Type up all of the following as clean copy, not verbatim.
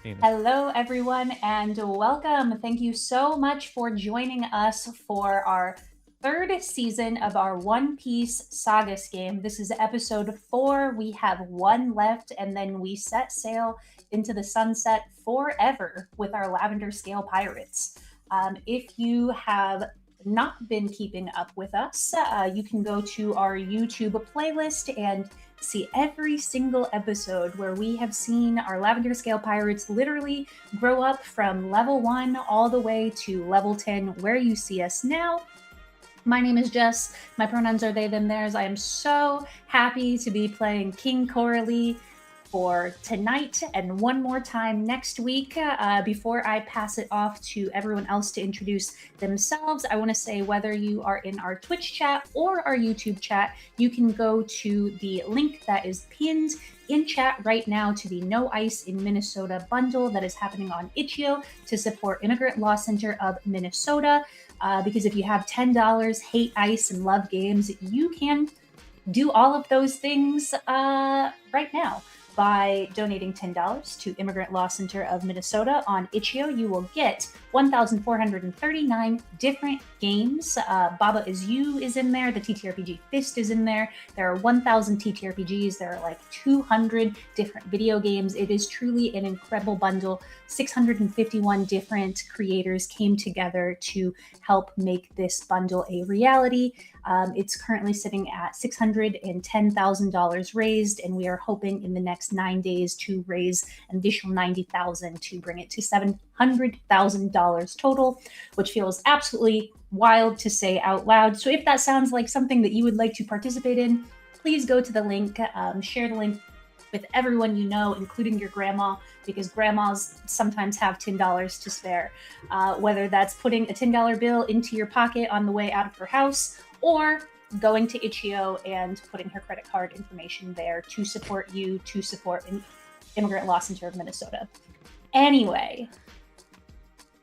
Hello, everyone, and welcome. Thank you so much for joining us for our third season of our One Piece SAGAS game. This is episode 4. We have one left, and then we set sail into the sunset forever with our Lavender Scale Pirates. If you have not been keeping up with us, you can go to our YouTube playlist and see every single episode where we have seen our Lavender Scale Pirates literally grow up from level 1 all the way to level 10, where you see us now. My name is Jess. My pronouns are they, them, theirs. I am so happy to be playing King Coralie for tonight and one more time next week. Before I pass it off to everyone else to introduce themselves, I want to say whether you are in our Twitch chat or our YouTube chat, you can go to the link that is pinned in chat right now to the No Ice in Minnesota bundle that is happening on Itch.io to support Immigrant Law Center of Minnesota. Because if you have $10, hate ice, and love games, you can do all of those things right now. By donating $10 to Immigrant Law Center of Minnesota on Itch.io, you will get 1,439 different games. Baba Is You is in there. The TTRPG Fist is in there. There are 1,000 TTRPGs. There are like 200 different video games. It is truly an incredible bundle. 651 different creators came together to help make this bundle a reality. It's currently sitting at $610,000 raised, and we are hoping in the next 9 days to raise an additional $90,000 to bring it to $700,000 total, which feels absolutely wild to say out loud. So if that sounds like something that you would like to participate in, please go to the link, share the link with everyone you know, including your grandma, because grandmas sometimes have $10 to spare. Whether that's putting a $10 bill into your pocket on the way out of her house, or going to Itch.io and putting her credit card information there to support you, to support Immigrant Law Center of Minnesota. Anyway,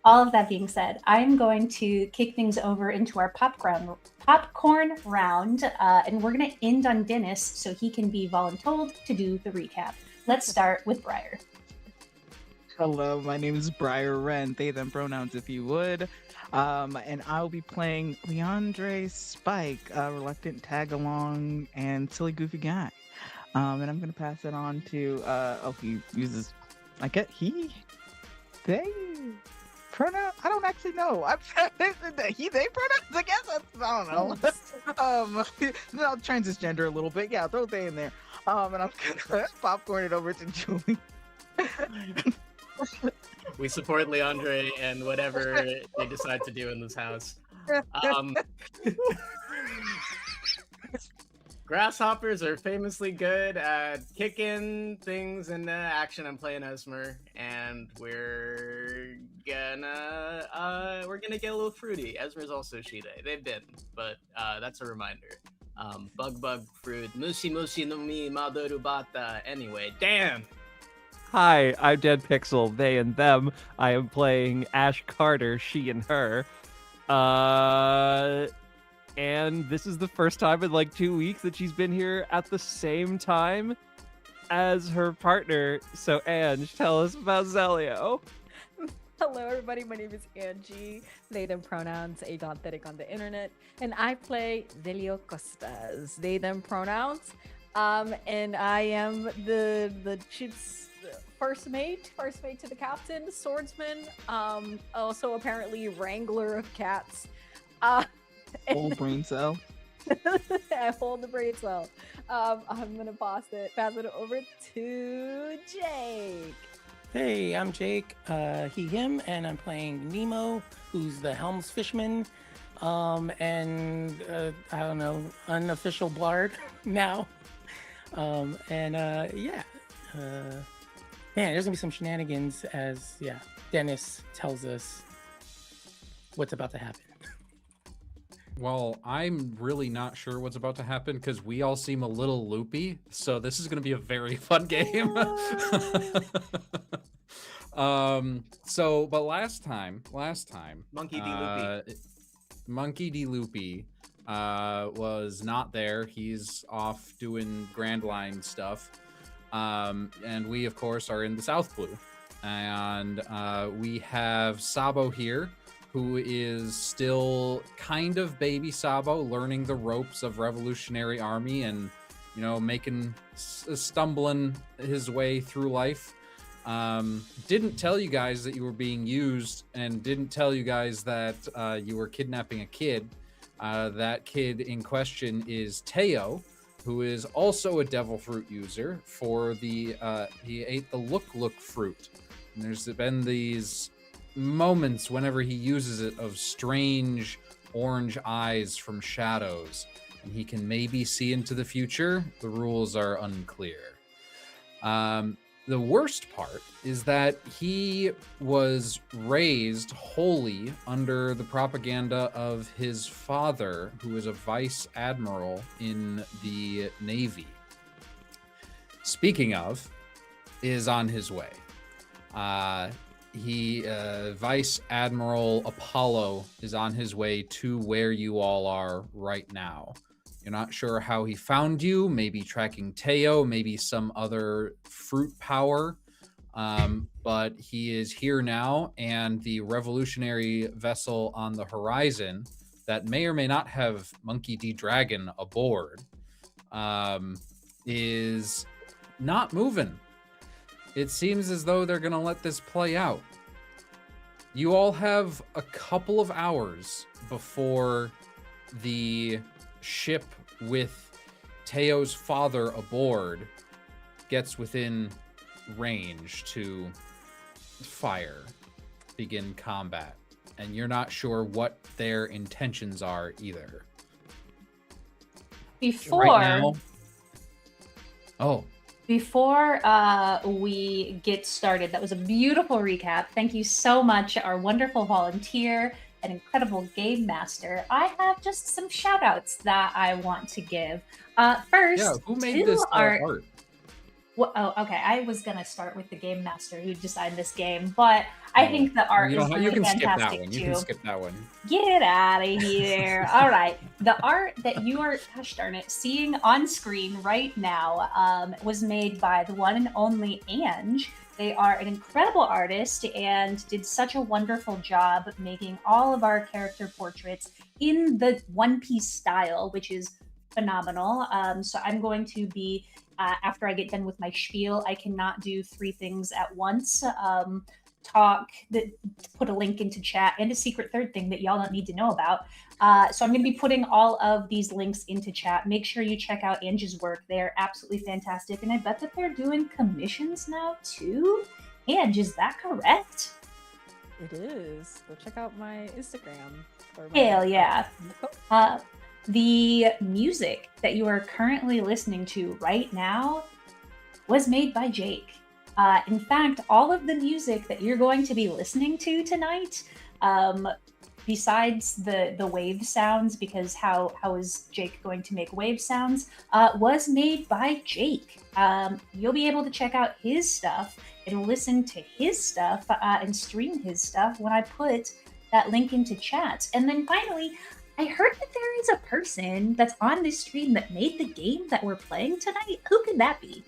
all of that being said, I am going to kick things over into our popcorn round, and we're going to end on Dennis so he can be voluntold to do the recap. Let's start with Briar. Hello, my name is Briar Wren, they, them pronouns if you would. And I'll be playing Leandre Spike, reluctant tag along and silly goofy guy. And I'm gonna pass it on to he uses he, they pronoun. I don't actually know. I'm he, they pronouns. I guess I don't know. I'll transgender a little bit. Yeah, throw they in there. And I'm gonna popcorn it over to Julie. We support Leandre and whatever they decide to do in this house. Grasshoppers are famously good at kicking things into action. I'm playing Esmer, and we're gonna get a little fruity. Esmer's also Shide. They've been, but that's a reminder. Bug, fruit, mushi no mi madoru bata. Anyway, damn. Hi, I'm Dead Pixel, they and them. I am playing Ash Carter, she and her. And this is the first time in like 2 weeks that she's been here at the same time as her partner. So Ange, tell us about Zelio. Hello everybody, my name is Angie, they them pronouns, agonthetic on the internet, and I play Zelio Costas, they them pronouns. And I am the ship's first mate to the captain, swordsman, also apparently wrangler of cats. Old brain cell. I hold the brain cell. I'm gonna pass it over to Jake. Hey, I'm Jake, he, him, and I'm playing Nemo, who's the Helms Fishman, and I don't know, unofficial Blard now. Man, there's gonna be some shenanigans as, Dennis tells us what's about to happen. Well, I'm really not sure what's about to happen because we all seem a little loopy, so this is going to be a very fun game. But last time, Monkey D. Loopy. Monkey D. Loopy was not there. He's off doing Grand Line stuff. And we, of course, are in the South Blue. And we have Sabo here, who is still kind of baby Sabo, learning the ropes of Revolutionary Army and, you know, stumbling his way through life. Didn't tell you guys that you were being used, and didn't tell you guys that you were kidnapping a kid. That kid in question is Teo, who is also a devil fruit user. For the he ate the look fruit, and there's been these moments whenever he uses it of strange orange eyes from shadows, and he can maybe see into the future. The rules are unclear. The worst part is that he was raised wholly under the propaganda of his father, who is a vice admiral in the Navy. Speaking of, is on his way. Vice Admiral Apollo is on his way to where you all are right now. You're not sure how he found you, maybe tracking Teo, maybe some other fruit power, but he is here now, and the revolutionary vessel on the horizon that may or may not have Monkey D. Dragon aboard is not moving. It seems as though they're going to let this play out. You all have a couple of hours before the ship with Teo's father aboard gets within range to fire, begin combat, and you're not sure what their intentions are either. Before right now, Before we get started, that was a beautiful recap. Thank you so much, our wonderful volunteer and incredible game master. I have just some shout outs that I want to give. First, who made this art? Well, oh, okay. I was gonna start with the game master who designed this game, but I think the art is really fantastic too. You can skip that one. Get out of here! All right, the art that you are, gosh darn it, seeing on screen right now was made by the one and only Ange. They are an incredible artist and did such a wonderful job making all of our character portraits in the One Piece style, which is phenomenal. So I'm going to be after I get done with my spiel. I cannot do three things at once. Put a link into chat, and a secret third thing that y'all don't need to know about. So I'm going to be putting all of these links into chat. Make sure you check out Ange's work. They're absolutely fantastic, and I bet that they're doing commissions now too. Ange, is that correct? It is. Go check out my Instagram. Hell yeah. The music that you are currently listening to right now was made by Jake. In fact, all of the music that you're going to be listening to tonight, besides the wave sounds, because how is Jake going to make wave sounds, was made by Jake. You'll be able to check out his stuff and listen to his stuff and stream his stuff when I put that link into chat. And then finally, I heard that there is a person that's on this stream that made the game that we're playing tonight. Who could that be?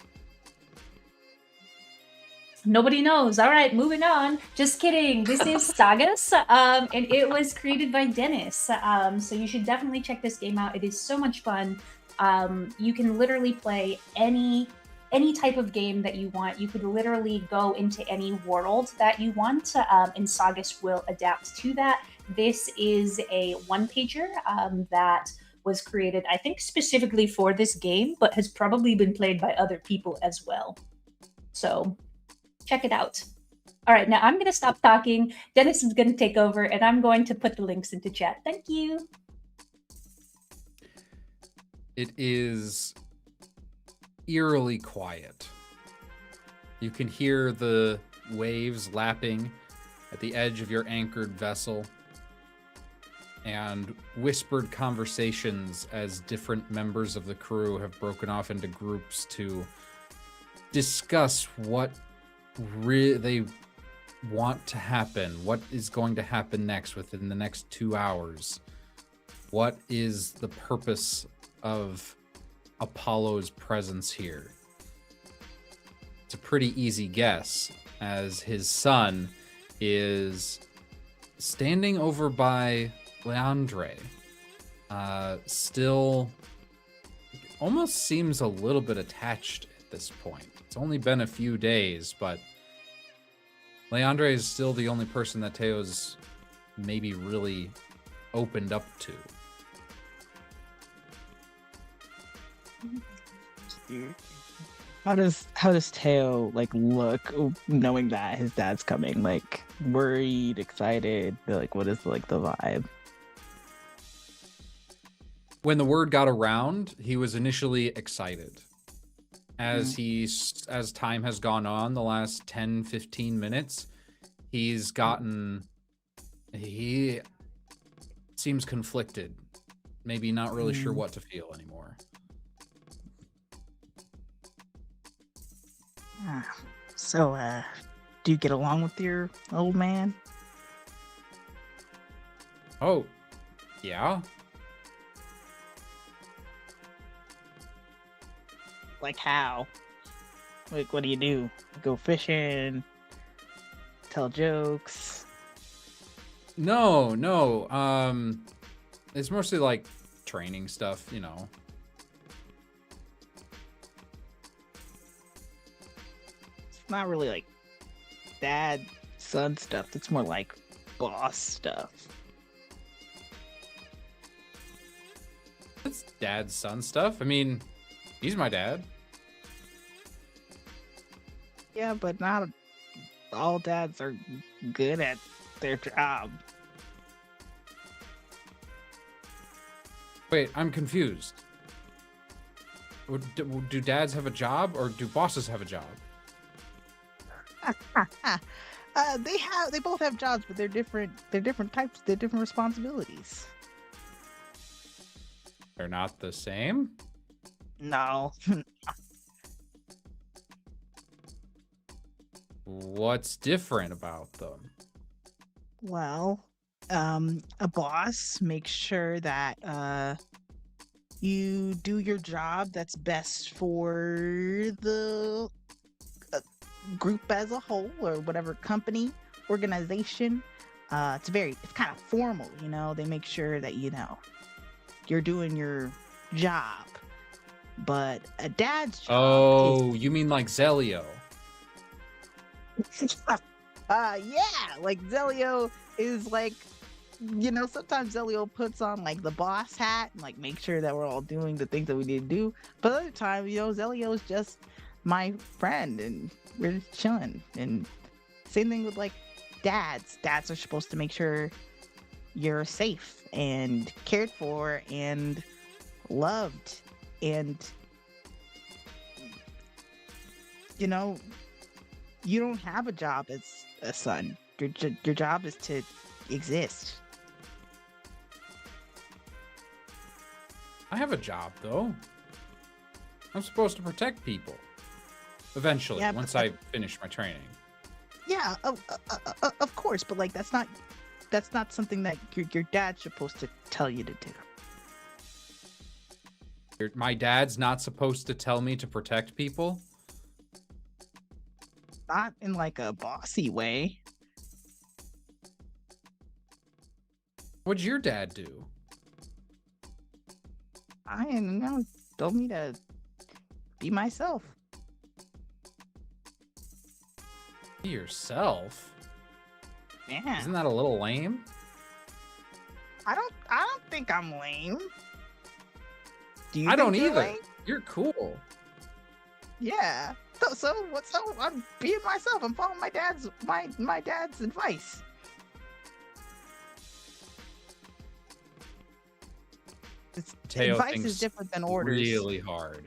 Nobody knows. All right, moving on. Just kidding. This is SAGAS, and it was created by Dennis. So you should definitely check this game out. It is so much fun. You can literally play any type of game that you want. You could literally go into any world that you want, and SAGAS will adapt to that. This is a one-pager that was created, I think, specifically for this game, but has probably been played by other people as well. So check it out. All right, now I'm going to stop talking. Dennis is going to take over, and I'm going to put the links into chat. Thank you. It is eerily quiet. You can hear the waves lapping at the edge of your anchored vessel, and whispered conversations as different members of the crew have broken off into groups to discuss what they want to happen, what is going to happen next within the next 2 hours. What is the purpose of Apollo's presence here? It's a pretty easy guess. as his son is standing over by Leandre. Still almost seems a little bit attached at this point. It's only been a few days, but Leandre is still the only person that Teo's maybe really opened up to. How does Teo like look knowing that his dad's coming? Like worried, excited, like what is like the vibe? When the word got around, he was initially excited. As time has gone on, the last 10, 15 minutes, he seems conflicted. Maybe not really sure what to feel anymore. So, do you get along with your old man? Oh, yeah? Like how? Like, what do you do? Go fishing? Tell jokes? No. It's mostly like training stuff, you know. It's not really like dad son stuff. It's more like boss stuff. It's dad's son stuff. I mean, he's my dad. Yeah, but not all dads are good at their job. Wait, I'm confused. Do dads have a job or do bosses have a job? They both have jobs, but they're different. They're different types. They're different responsibilities. They're not the same? No. What's different about them? Well, a boss makes sure that you do your job that's best for the group as a whole, or whatever company, organization. It's kind of formal, you know. They make sure that you're doing your job. But a dad's job. Oh, you mean like Zelio? Yeah, like Zelio is like, sometimes Zelio puts on like the boss hat and like make sure that we're all doing the things that we need to do. But other time, Zelio is just my friend and we're just chilling. And same thing with like dads. Dads are supposed to make sure you're safe and cared for and loved. And you don't have a job as a son. Your job is to exist. I have a job, though. I'm supposed to protect people. Eventually, Yeah, once but I finish my training. Yeah, of course, but like that's not something that your dad's supposed to tell you to do. My dad's not supposed to tell me to protect people? Not in like a bossy way. What'd your dad do? I told me to be myself. Be yourself? Yeah. Isn't that a little lame? I don't think I'm lame. Do you I don't think you're either. lame? You're cool. Yeah. So I'm being myself. I'm following my dad's advice. Teo Advice thinks is different than orders. really hard.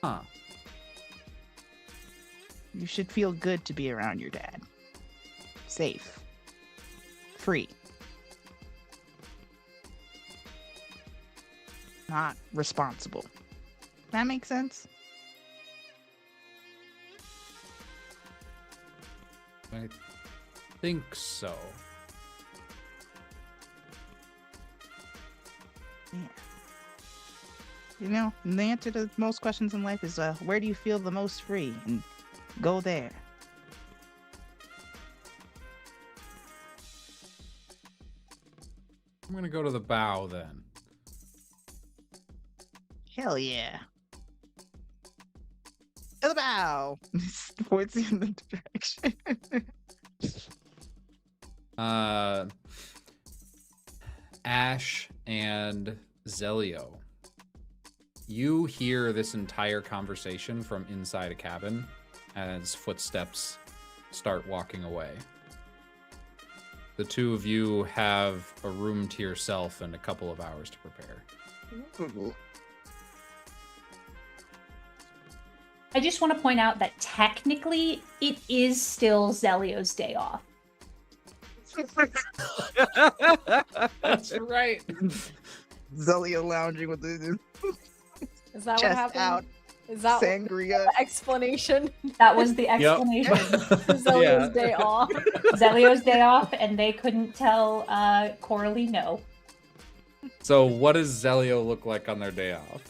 Huh. You should feel good to be around your dad. Safe. Free. Not responsible. That makes sense? I think so. Yeah. the answer to most questions in life is where do you feel the most free? And go there. I'm gonna go to the bow then. Hell yeah. To the bow. Points in the direction. Ash and Zelio, you hear this entire conversation from inside a cabin as footsteps start walking away. The two of you have a room to yourself and a couple of hours to prepare. I just want to point out that technically it is still Zelio's day off. That's right. Zelio lounging with the Is that what chest happened? out, Is that sangria. the explanation? That was the explanation. Zelio's day off. Zelio's day off, and they couldn't tell Coralie no. So what does Zelio look like on their day off?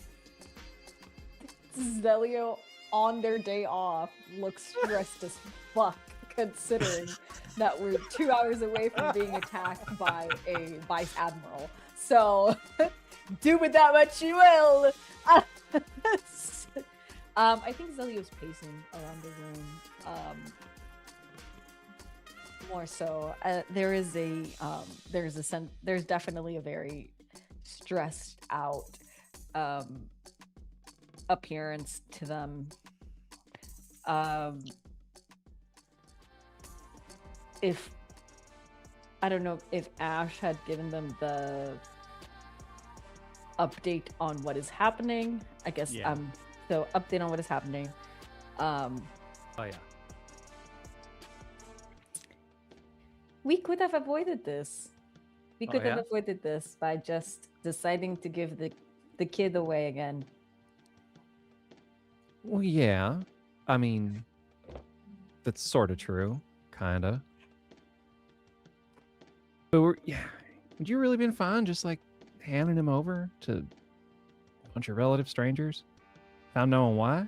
Zelio on their day off looks stressed as fuck, considering that we're 2 hours away from being attacked by a vice admiral. So, do with that what you will. I think Zelio's pacing around the room. More so, there's definitely a very stressed out appearance to them. If I don't know if Ash had given them the update on what is happening. I guess Yeah. So update on what is happening. Oh yeah. We could have avoided this. We Oh, could have yeah? avoided this by just deciding to give the kid away again. Well, yeah. I mean, that's sort of true, kind of. But would you really been fine just like handing him over to a bunch of relative strangers? Found no one why?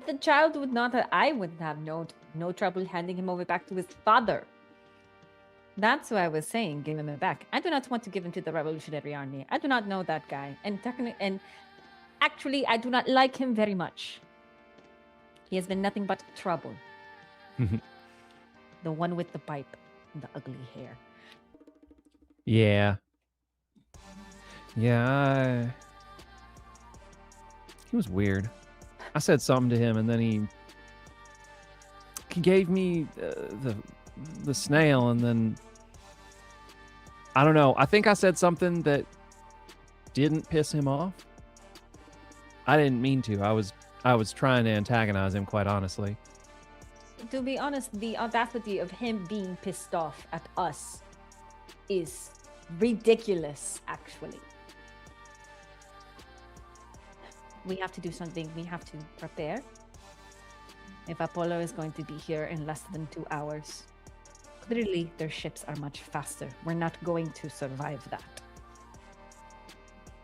The child would not. I would have no trouble handing him over back to his father. That's why I was saying give him back. I do not want to give him to the Revolutionary Army. I do not know that guy, and actually, I do not like him very much. He has been nothing but trouble. The one with the pipe and the ugly hair. Yeah. Yeah. He was weird. I said something to him, and then he gave me the snail, and then I don't know. I think I said something that didn't piss him off. I didn't mean to. I was trying to antagonize him, quite honestly. To be honest, the audacity of him being pissed off at us is ridiculous, actually. We have to do something. We have to prepare. If Apollo is going to be here in less than 2 hours, clearly their ships are much faster. We're not going to survive that.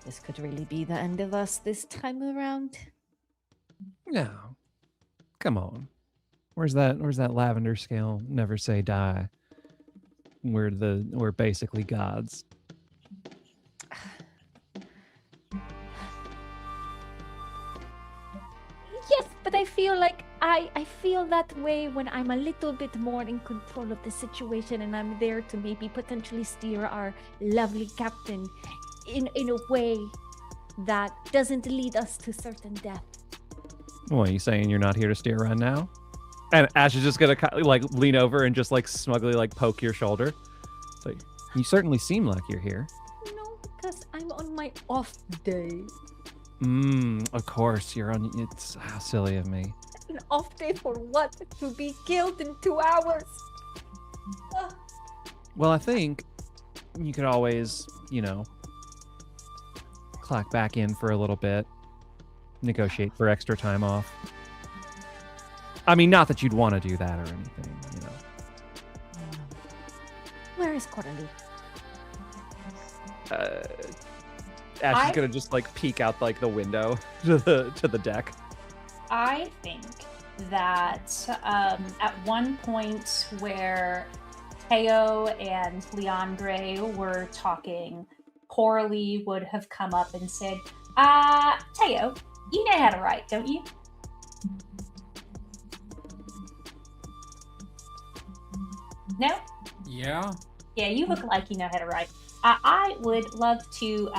This could really be the end of us this time around. No. Come on. Where's that lavender scale? Never say die. We're basically gods. Yes, but I feel like I feel that way when I'm a little bit more in control of the situation and I'm there to maybe potentially steer our lovely captain in a way that doesn't lead us to certain death. What, are you saying you're not here to steer right now? And Ash is just gonna like lean over and just like smugly like poke your shoulder. So you certainly seem like you're here. No, because I'm on my off day. Of course you're on. It's how silly of me. An off day for what? To be killed in 2 hours. Well, I think you could always, clock back in for a little bit, negotiate for extra time off. I mean, not that you'd want to do that or anything, Where is Coralie? Ash is gonna just like peek out like the window to the deck. I think that at one point where Teo and Leandre were talking, Coralie would have come up and said, Teo, you know how to write, don't you? No? Yeah. Yeah, you look like you know how to write. I would love to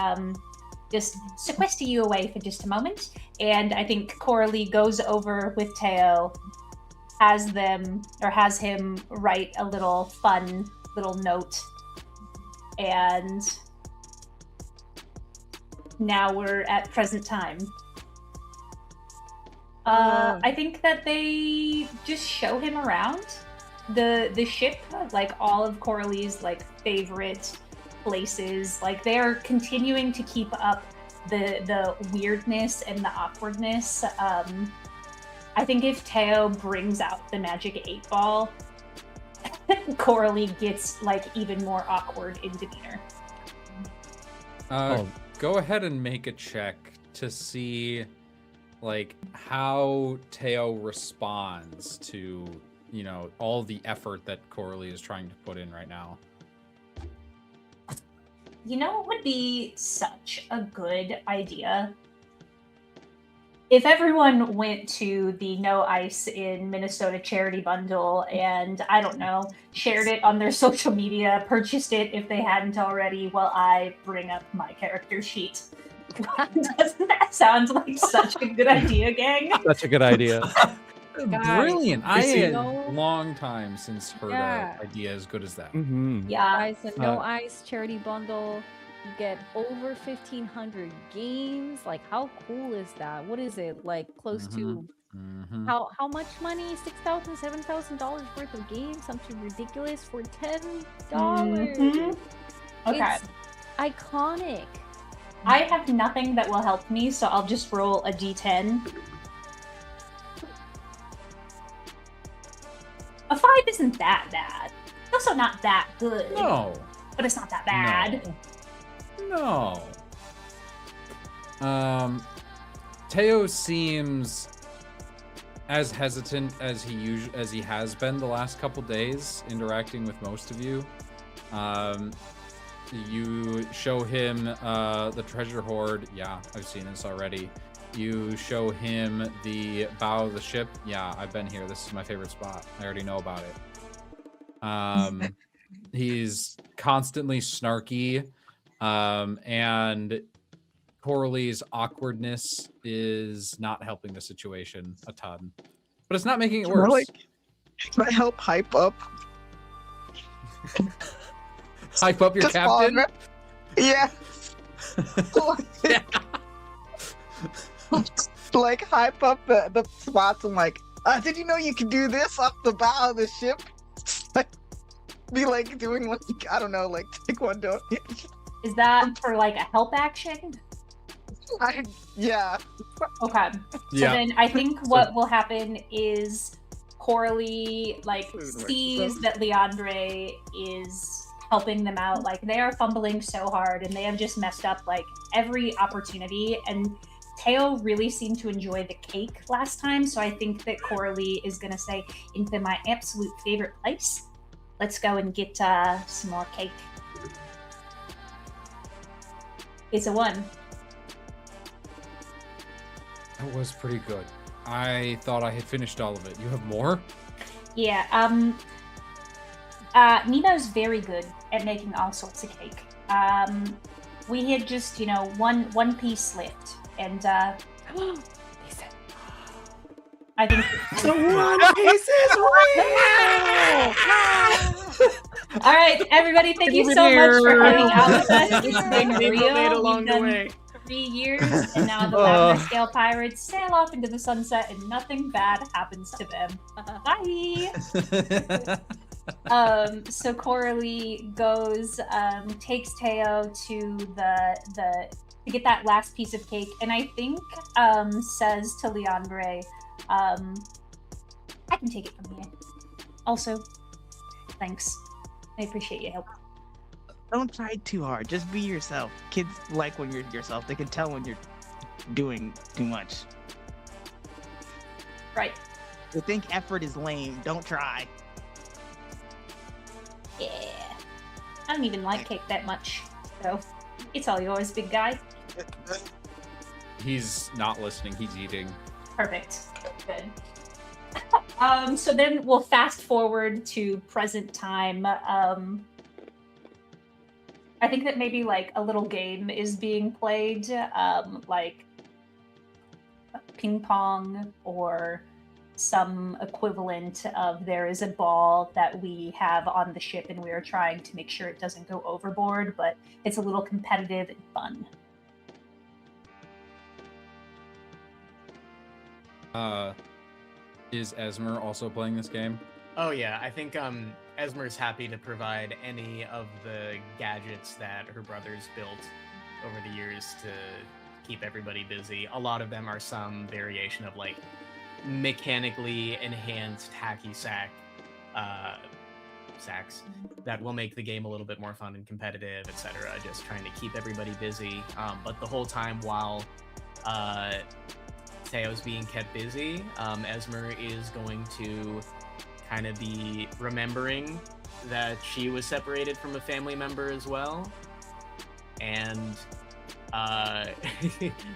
just sequester you away for just a moment. And I think Coralie goes over with Teo, has him write a little fun little note. And now we're at present time. I think that they just show him around the ship, like all of Coralie's like favorite places. Like they're continuing to keep up the weirdness and the awkwardness. I think if Teo brings out the magic 8-ball, Coralie gets like even more awkward in demeanor. Go ahead and make a check to see like how Teo responds to, you know, all the effort that Coralie is trying to put in right now. You know what would be such a good idea? If everyone went to the No Ice in Minnesota charity bundle and, I don't know, shared it on their social media, purchased it if they hadn't already, while I bring up my character sheet. Doesn't that sound like such a good idea, gang? Such a good idea. Brilliant. I you had know- a long time since heard Yeah. an idea as good as that. Mm-hmm. Yeah. Guys, the No Ice charity bundle, you get over 1,500 games. Like, how cool is that? What is it? Like, close to how much money? $6,000, $7,000 worth of games? Something ridiculous for $10. Mhm. Okay. It's iconic. I have nothing that will help me, so I'll just roll a d10. A 5 isn't that bad. It's also not that good. No. But it's not that bad. No. Teo seems as hesitant as he has been the last couple days interacting with most of you. You show him the treasure hoard. Yeah, I've seen this already. You show him the bow of the ship. Yeah, I've been here. This is my favorite spot. I already know about it. He's constantly snarky, and Coralie's awkwardness is not helping the situation a ton. But it's not making it worse. Can I help hype up? Hype up your Just captain? Yeah. Yeah. Like hype up the spots and like, did you know you can do this off the bow of the ship? Like, be like doing like, I don't know, like taekwondo. Is that for like a help action? Yeah. Okay. So Yeah. then I think what will happen is Coralie like sees that Leandre is helping them out. Like they are fumbling so hard and they have just messed up like every opportunity. And Teo really seemed to enjoy the cake last time, so I think that Coralie is gonna say, into my absolute favorite place. Let's go and get some more cake. It's a 1. That was pretty good. I thought I had finished all of it. You have more? Yeah, Nemo's very good at making all sorts of cake. We had just, one piece left, and They said, I think The One Piece is real! all right, everybody, thank you so much for hanging out with us. It's been People real. made We've along the done way. 3 years, and now the Lavender Scale Pirates sail off into the sunset, and nothing bad happens to them. Bye. So Coralie goes, takes Teo to to get that last piece of cake, and I think says to Leandre, I can take it from here. Also, thanks. I appreciate your help. Don't try too hard. Just be yourself. Kids like when you're yourself. They can tell when you're doing too much. Right. They think effort is lame. Don't try. Yeah. I don't even like cake that much, so it's all yours, big guy. He's not listening. He's eating. Perfect. Good. So then we'll fast forward to present time. I think that maybe like a little game is being played, like ping pong or some equivalent of there is a ball that we have on the ship and we are trying to make sure it doesn't go overboard, but it's a little competitive and fun. Is Esmer also playing this game? Oh yeah, I think Esmer's happy to provide any of the gadgets that her brothers built over the years to keep everybody busy. A lot of them are some variation of like mechanically enhanced hacky sacks that will make the game a little bit more fun and competitive, etc. Just trying to keep everybody busy. But the whole time while Theo's being kept busy, Esmer is going to kind of be remembering that she was separated from a family member as well, and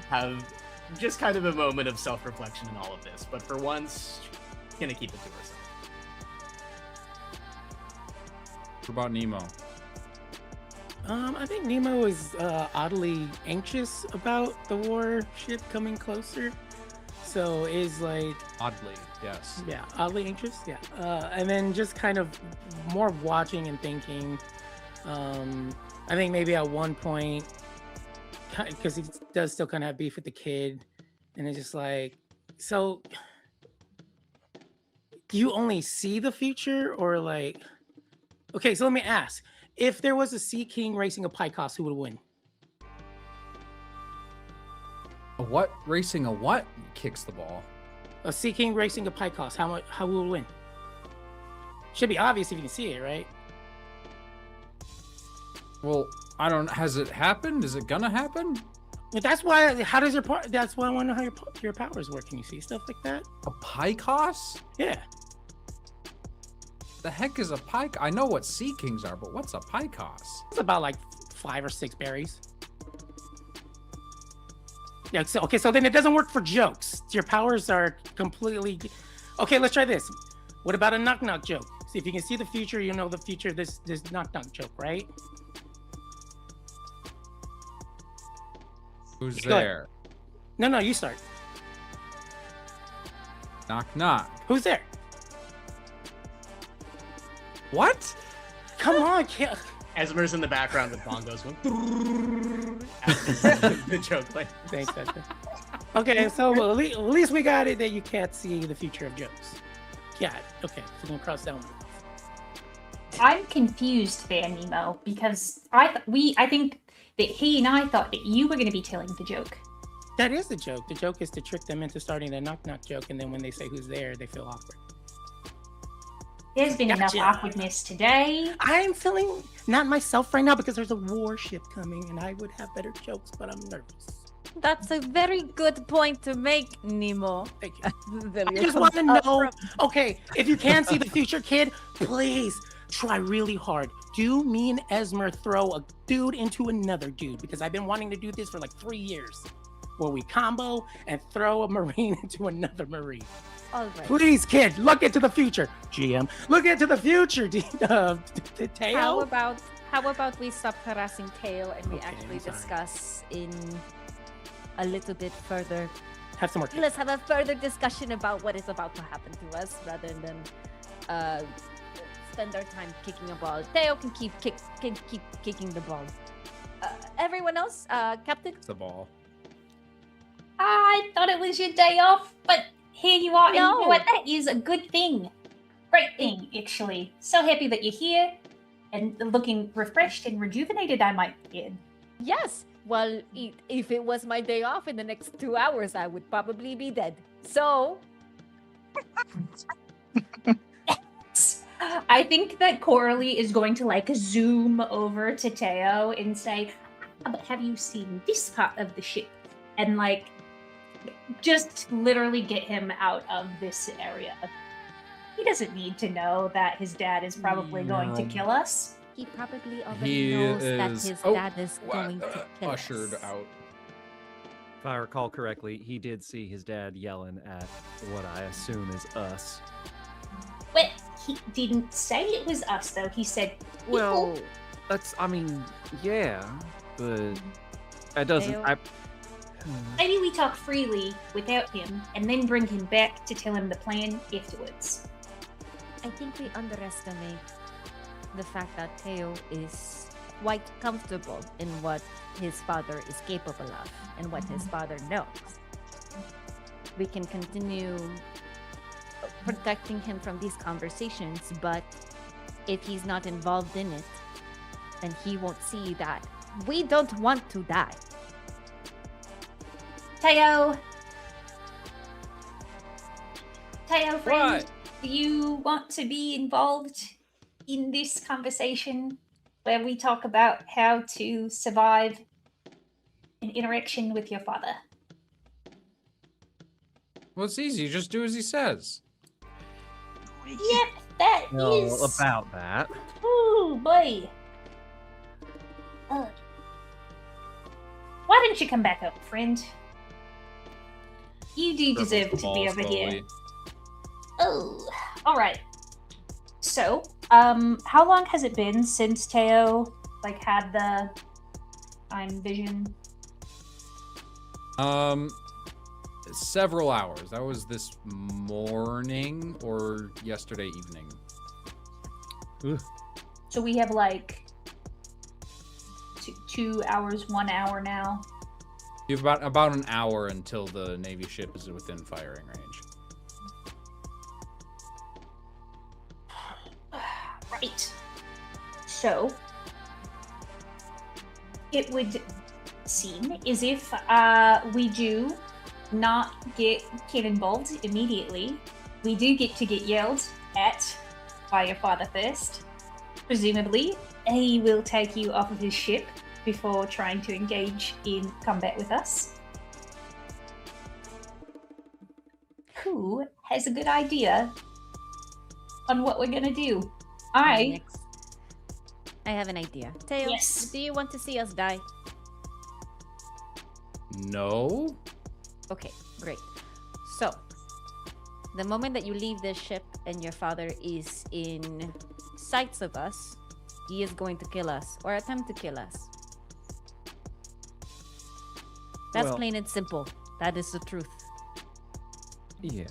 have just kind of a moment of self-reflection in all of this. But for once, she's gonna keep it to herself. What about Nemo? I think Nemo is oddly anxious about the warship coming closer. So is like Oddly, yes. yeah, oddly anxious. Yeah, and then just kind of more watching and thinking. I think maybe at one point, because he does still kind of have beef with the kid, and it's just like, so do you only see the future, or like, okay, so let me ask: if there was a Sea King racing a Pycos, who would win? A what? Racing a what? Kicks the ball. A Sea King racing a Pycos, how will win? Should be obvious if you can see it, right? Well, I don't. Has it happened? Is it gonna happen? But that's why. How does That's why I want to know how your powers work. Can you see stuff like that? A Pycos? Yeah. The heck is a Pycos? I know what Sea Kings are, but what's a Pycos? It's about like 5 or 6 berries. Yeah. So okay. So then it doesn't work for jokes. Your powers are completely. Okay. Let's try this. What about a knock knock joke? See if you can see the future. You know the future. This knock knock joke, right? Who's Go ahead. there? No. You start. Knock knock. Who's there? What? Come on, kid. Esmer's in the background with bongos going. The joke like. Thanks, Becca. Okay, so at least we got it that you can't see the future of jokes. Yeah. Okay, so we're gonna cross that one. I'm confused there, Nemo, because I think that he and I thought that you were going to be telling the joke. That is the joke. The joke is to trick them into starting the knock knock joke, and then when they say who's there, they feel awkward. There's been enough Gotcha. awkwardness today. I'm feeling not myself right now because there's a warship coming, and I would have better jokes, but I'm nervous. That's a very good point to make, Nemo. Thank you. I Velio just comes want to up know. from- Okay, if you can see the future, kid, please try really hard. Do me and Esmer throw a dude into another dude, because I've been wanting to do this for like 3 years, where we combo and throw a marine into another marine. All right. Please, kid, look into the future. GM, look into the future. Teo. How about we stop harassing Tail and we Okay, actually I'm sorry. discuss in a little bit further. Have some more. Let's have a further discussion about what is about to happen to us rather than spend our time kicking a ball. Theo can keep kicking the ball. Everyone else, Captain? It's the ball. I thought it was your day off, but here you are. And you know No. what? That is a good thing. Great thing, actually. So happy that you're here and looking refreshed and rejuvenated, I might add. Yes. Well, if it was my day off in the next 2 hours, I would probably be dead. So, I think that Coralie is going to like zoom over to Teo and say, "But have you seen this part of the ship?" And like just literally get him out of this area. He doesn't need to know that his dad is probably going to kill us. He probably already He knows that is his dad is going to kill ushered us. out. If I recall correctly, he did see his dad yelling at what I assume is us. Well, he didn't say it was us, though. He said, people. Well, yeah, but it doesn't. Theo? Maybe we talk freely without him and then bring him back to tell him the plan afterwards. I think we underestimate the fact that Teo is quite comfortable in what his father is capable of and what his father knows. We can continue protecting him from these conversations, but if he's not involved in it, then he won't see that we don't want to die. Teo, friend, What? do you want to be involved in this conversation where we talk about how to survive an interaction with your father? Well, it's easy. Just do as he says. Yep, that is. About that. Ooh, boy. Why don't you come back up, friend? You do deserve to be over here. Oh, all right. So, how long has it been since Teo had the time vision? Several hours. That was this morning or yesterday evening. Ugh. So we have 2 hours, 1 hour now. You have about an hour until the Navy ship is within firing range. Right. So, it would seem as if we do not get cannonballed immediately. We do get to get yelled at by your father first. Presumably, he will take you off of his ship before trying to engage in combat with us. Who has a good idea on what we're gonna do? I have an idea. Teo, Yes. do you want to see us die? No? Okay, great. So, the moment that you leave this ship and your father is in sights of us, he is going to kill us or attempt to kill us. That's Well- plain and simple. That is the truth. Yeah.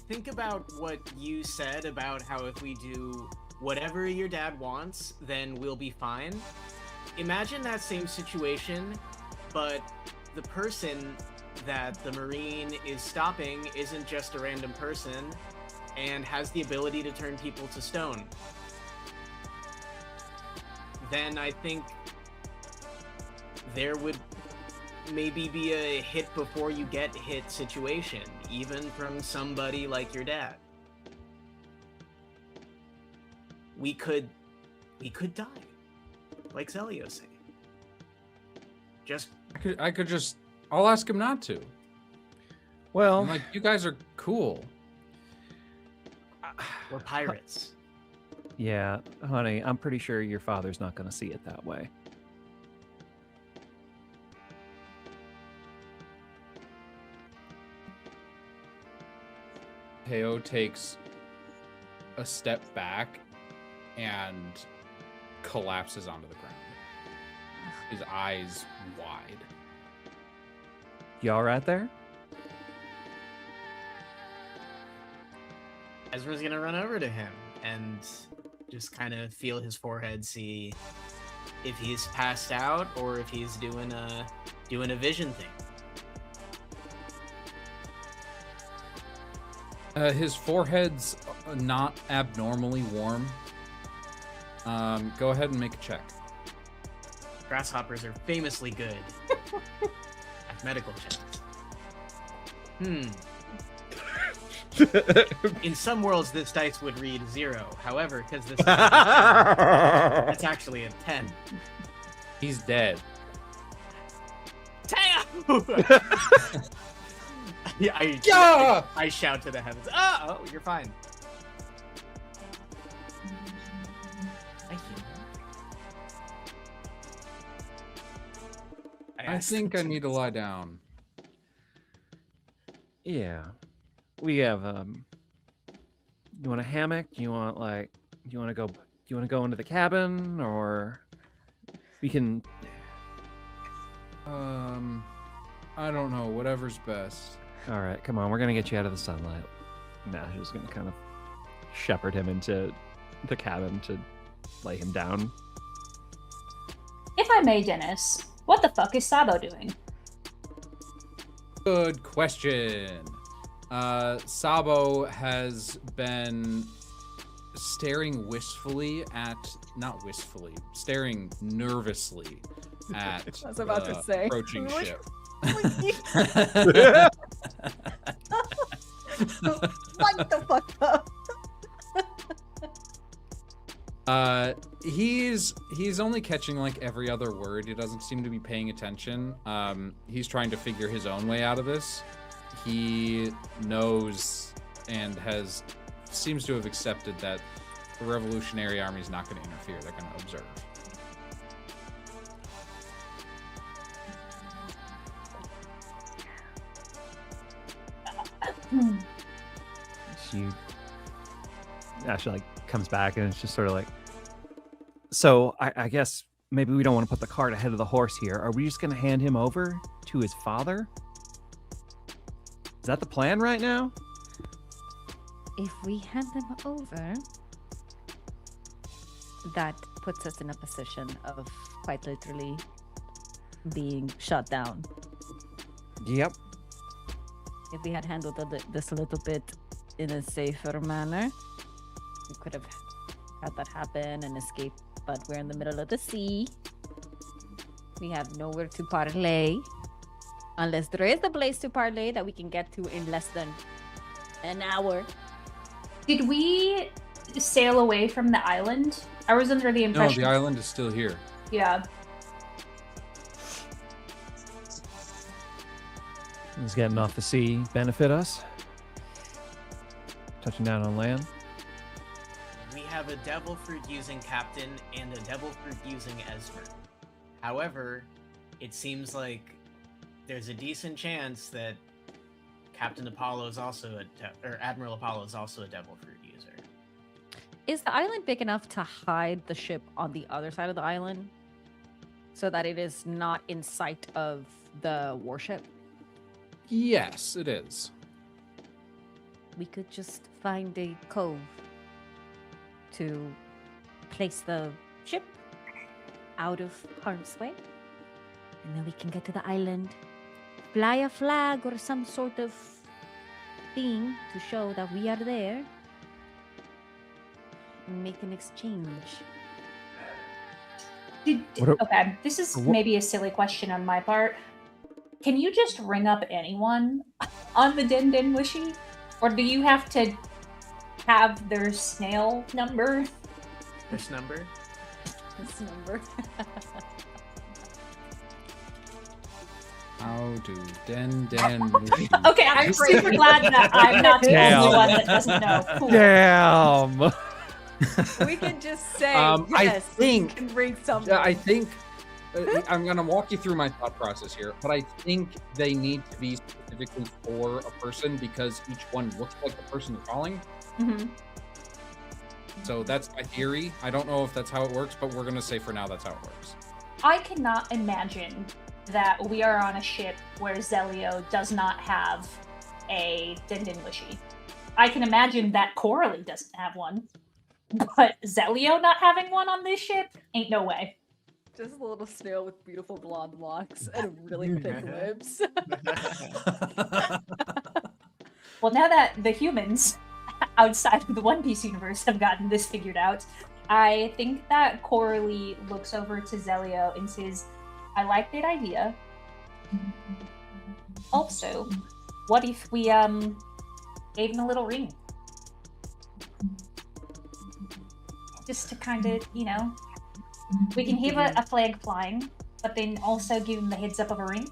Think about what you said about how if we do whatever your dad wants, then we'll be fine. Imagine that same situation, but the person that the Marine is stopping isn't just a random person and has the ability to turn people to stone. Then I think there would maybe be a hit before you get hit situation, even from somebody like your dad. We could die, like Zelio said. I'll ask him not to. Well, I'm like, you guys are cool. We're pirates. yeah, honey, I'm pretty sure your father's not going to see it that way. Teo takes a step back and collapses onto the ground. His eyes wide. You all right there? Ezra's gonna run over to him and just kind of feel his forehead, see if he's passed out or if he's doing a vision thing. His forehead's not abnormally warm. Go ahead and make a check. Grasshoppers are famously good at medical checks. In some worlds, this dice would read 0. However, because this is that's actually a 10. He's dead. Damn! Yeah, Yeah! I shout to the heavens. Oh, you're fine. Thank you. I think I need to lie down. Yeah. We have you want a hammock? You want to go into the cabin, or we can I don't know. Whatever's best. All right, come on. We're going to get you out of the sunlight. Now she's going to kind of shepherd him into the cabin to lay him down. If I may, Dennis, what the fuck is Sabo doing? Good question. Sabo has been staring nervously at I was about the to say. approaching ship. What the fuck up? He's only catching like every other word. He doesn't seem to be paying attention. He's trying to figure his own way out of this. He knows and seems to have accepted that the Revolutionary Army is not going to interfere. They're going to observe. She actually like comes back and it's just sort of like, so I guess maybe we don't want to put the cart ahead of the horse here. Are we just going to hand him over to his father? Is that the plan right now? If we hand them over, that puts us in a position of quite literally being shut down. Yep. If we had handled this a little bit in a safer manner, we could have had that happen and escape. But we're in the middle of the sea. We have nowhere to parlay. Unless there is a place to parlay that we can get to in less than an hour. Did we sail away from the island? I was under the No, impression. the island is still here. Yeah. Is getting off the sea benefit us? Touching down on land? We have a devil fruit using captain and a devil fruit using Esmer. However, it seems like there's a decent chance that Captain Apollo is also or Admiral Apollo is also a devil fruit user. Is the island big enough to hide the ship on the other side of the island so that it is not in sight of the warship? Yes, it is. We could just find a cove to place the ship out of harm's way, and then we can get to the island, fly a flag or some sort of thing to show that we are there, and make an exchange. Okay, this is maybe a silly question on my part. Can you just ring up anyone on the Den Den Wishy? Or do you have to have their snail number? This number? This number. How do Den Den Okay, I'm super glad that I'm not the only one that doesn't know. Cool. Damn! We can just say I yes. think- we can bring something. I think I'm gonna walk you through my thought process here, but I think they need to be specifically for a person because each one looks like the person they're calling. Mhm. So that's my theory. I don't know if that's how it works, but we're gonna say for now that's how it works. I cannot imagine that we are on a ship where Zelio does not have a Den Den Wishy. I can imagine that Coralie doesn't have one. But Zelio not having one on this ship? Ain't no way. Just a little snail with beautiful blonde locks and really thick lips. Well, now that the humans outside of the One Piece universe have gotten this figured out, I think that Coralie looks over to Zelio and says, I like that idea. Also, what if we gave him a little ring. Just to kind of, we can have a flag flying, but then also give him the heads up of a ring.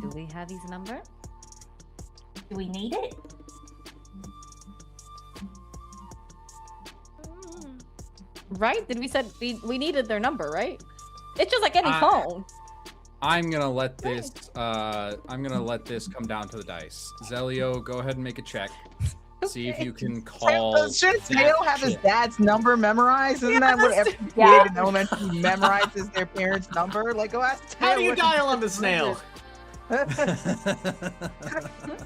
Do we have his number? Do we need it? Right? Did we said we needed their number, right? It's just like any phone. I'm gonna let this. I'm gonna let this come down to the dice. Zelio, go ahead and make a check. See if you can call. Should Teo have his dad's number memorized? Isn't that what every kid in elementary memorizes their parents' number? Like, go ask Teo. How do you what dial on the snail?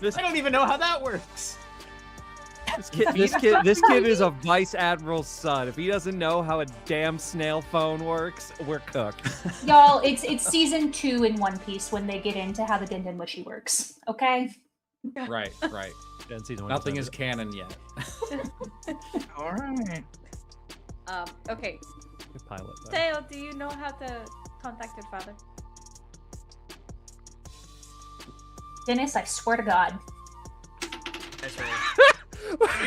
This, I don't even know how that works. this kid is a vice admiral's son. If he doesn't know how a damn snail phone works, we're cooked. Y'all, it's season 2 in One Piece when they get into how the Dendenmushi works. Okay? Right. Nothing is canon yet. All right. Okay. Good pilot. though. Teo, do you know how to contact your father? Dennis, I swear to God. That's right.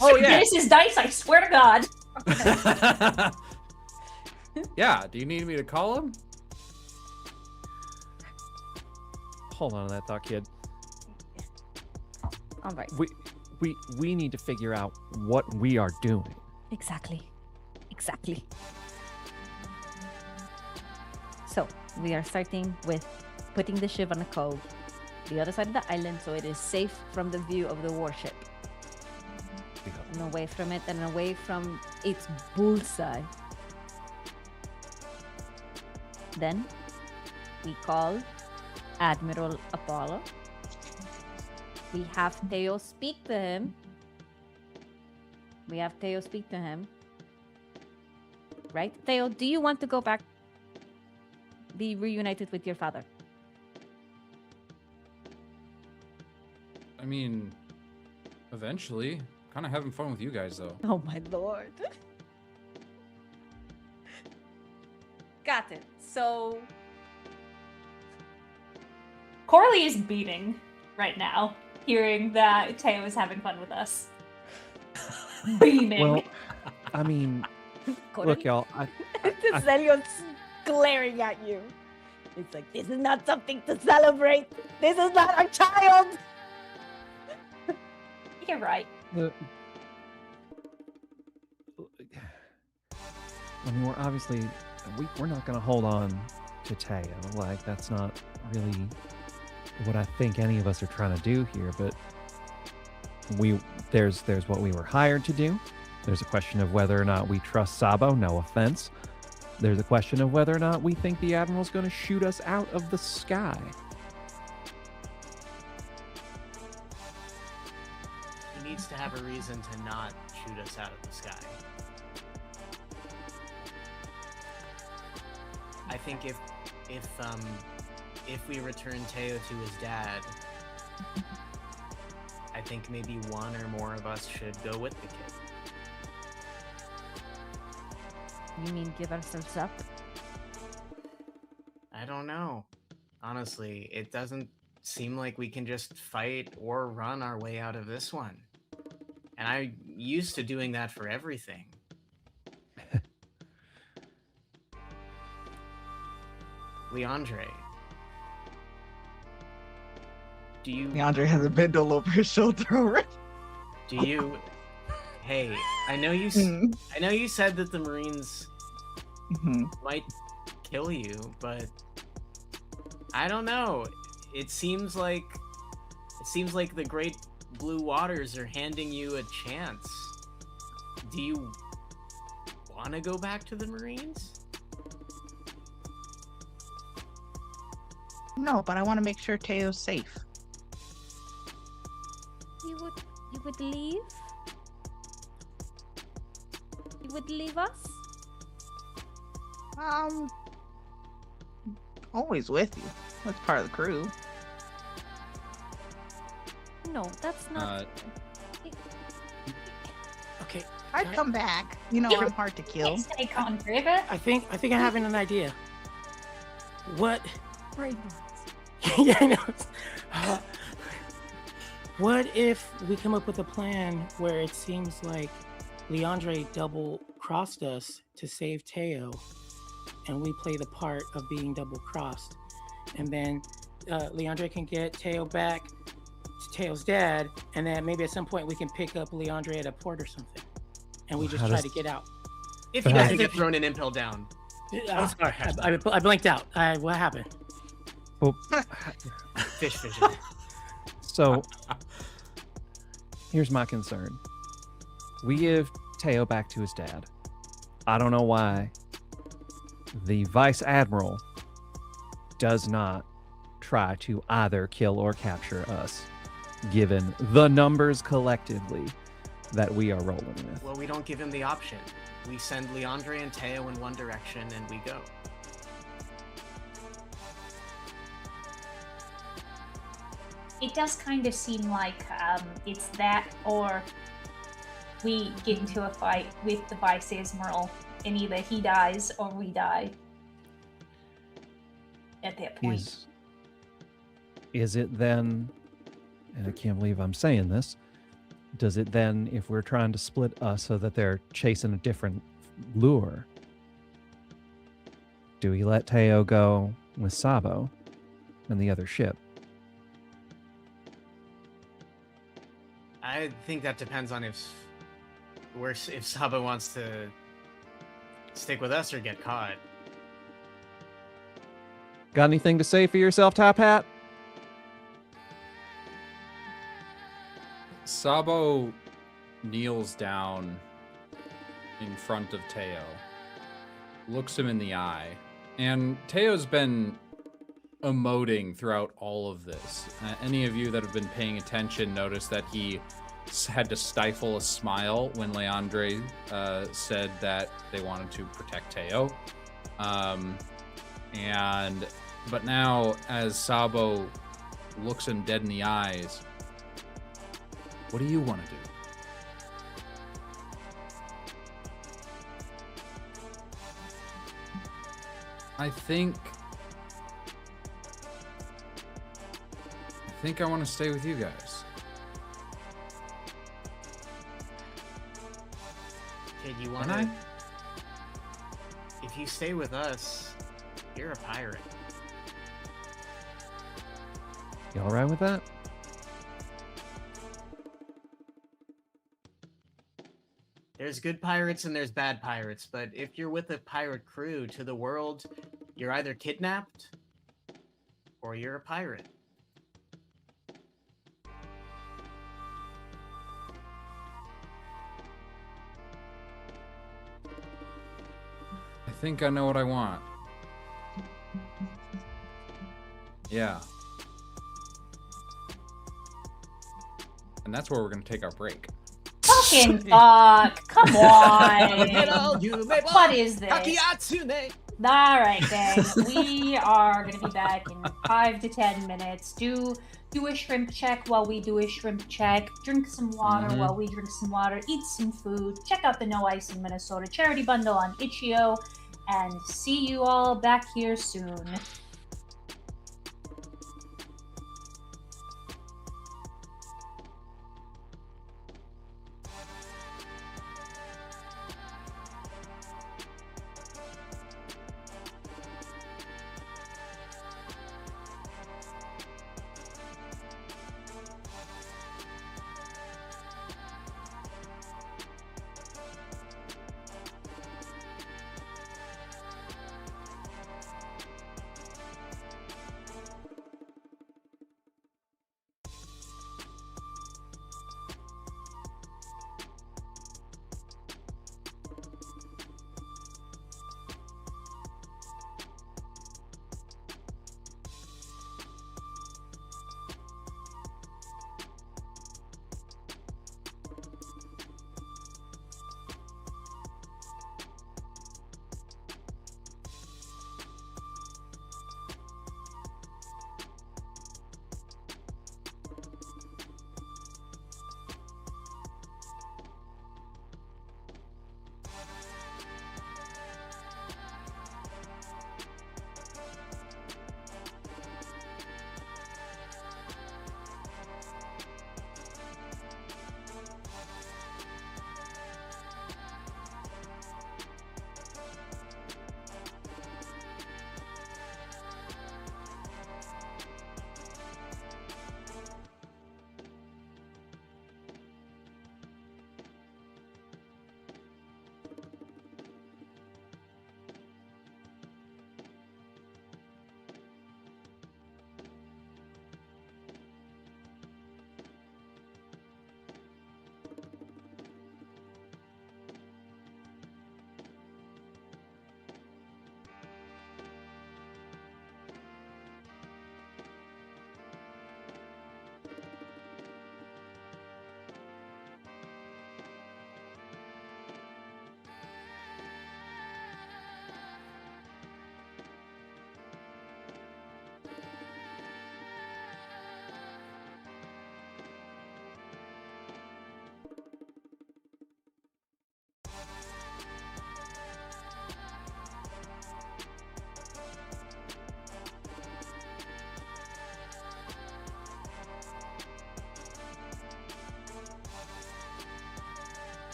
Oh yeah. Dennis's dice, I swear to God. Yeah. Do you need me to call him? Hold on to that thought, kid. All right. We need to figure out what we are doing. Exactly. So, we are starting with putting the ship on a cove, the other side of the island, so it is safe from the view of the warship. And away from it, and away from its bullseye. Then, we call Admiral Apollo. We have Teo speak to him. Right? Teo, do you want to go back? Be reunited with your father? I mean, eventually. Kind of having fun with you guys, though. Oh my lord. Got it. So, Corley is beaming right now, hearing that Teo is having fun with us. Beaming. Well, I mean, look, y'all. Zelio's glaring at you. It's like, this is not something to celebrate. This is not our child. You're right. I mean, we're obviously we're not going to hold on to Teo. Like, that's not really what I think any of us are trying to do here. But there's what we were hired to do. There's a question of whether or not we trust Sabo. No offense. There's a question of whether or not we think the Admiral's going to shoot us out of the sky. He needs to have a reason to not shoot us out of the sky. I think if we return Teo to his dad, I think maybe one or more of us should go with the kid. You mean give ourselves up? I don't know. Honestly, it doesn't seem like we can just fight or run our way out of this one. And I'm used to doing that for everything. Leandre. Do you... Leandre has a bindle over his shoulder already. Do you... Hey, I know you I know you said that the Marines might kill you, but I don't know. It seems like the great blue waters are handing you a chance. Do you want to go back to the Marines? No, but I want to make sure Teo's safe. You would leave? You would leave us? Always with you. That's part of the crew. No, that's not. Okay, I'd come back. You know, I'm hard to kill. Stay calm, forever. I think I'm having an idea. What? Right. Yeah, I know. What if we come up with a plan where it seems like Leandre double crossed us to save Teo, and we play the part of being double crossed, and then Leandre can get Teo back to Teo's dad, and then maybe at some point we can pick up Leandre at a port or something, and we just How try does- to get out. If he doesn't get thrown and impel down. I'm sorry, I blanked out. What happened? Well, Fish vision. so here's my concern. We give Teo back to his dad. I don't know why the vice admiral does not try to either kill or capture us, given the numbers collectively that we are rolling with. Well, we don't give him the option. We send Leandre and Teo in one direction and we go. It does kind of seem like it's that, or we get into a fight with the Vice Admiral, and either he dies or we die at that point. Is it then, and I can't believe I'm saying this, does it then, if we're trying to split us so that they're chasing a different lure, do we let Teo go with Sabo and the other ship? I think that depends on if Saba wants to stick with us or get caught. Got anything to say for yourself, Top Hat? Sabo kneels down in front of Teo, looks him in the eye, and Teo's been emoting throughout all of this. Any of you that have been paying attention notice that he had to stifle a smile when Leandre said that they wanted to protect Teo. But now, as Sabo looks him dead in the eyes, what do you want to do? I think I want to stay with you guys. Kid, you want to? If you stay with us, you're a pirate. You all right with that? There's good pirates and there's bad pirates, but if you're with a pirate crew to the world, you're either kidnapped or you're a pirate. I think I know what I want. Yeah. And that's where we're going to take our break. Fucking fuck! Come on! What is this? Alright, gang. We are gonna be back in 5 to 10 minutes. Do a shrimp check while we do a shrimp check. Drink some water while we drink some water. Eat some food. Check out the No Ice in Minnesota charity bundle on Itch.io. And see you all back here soon.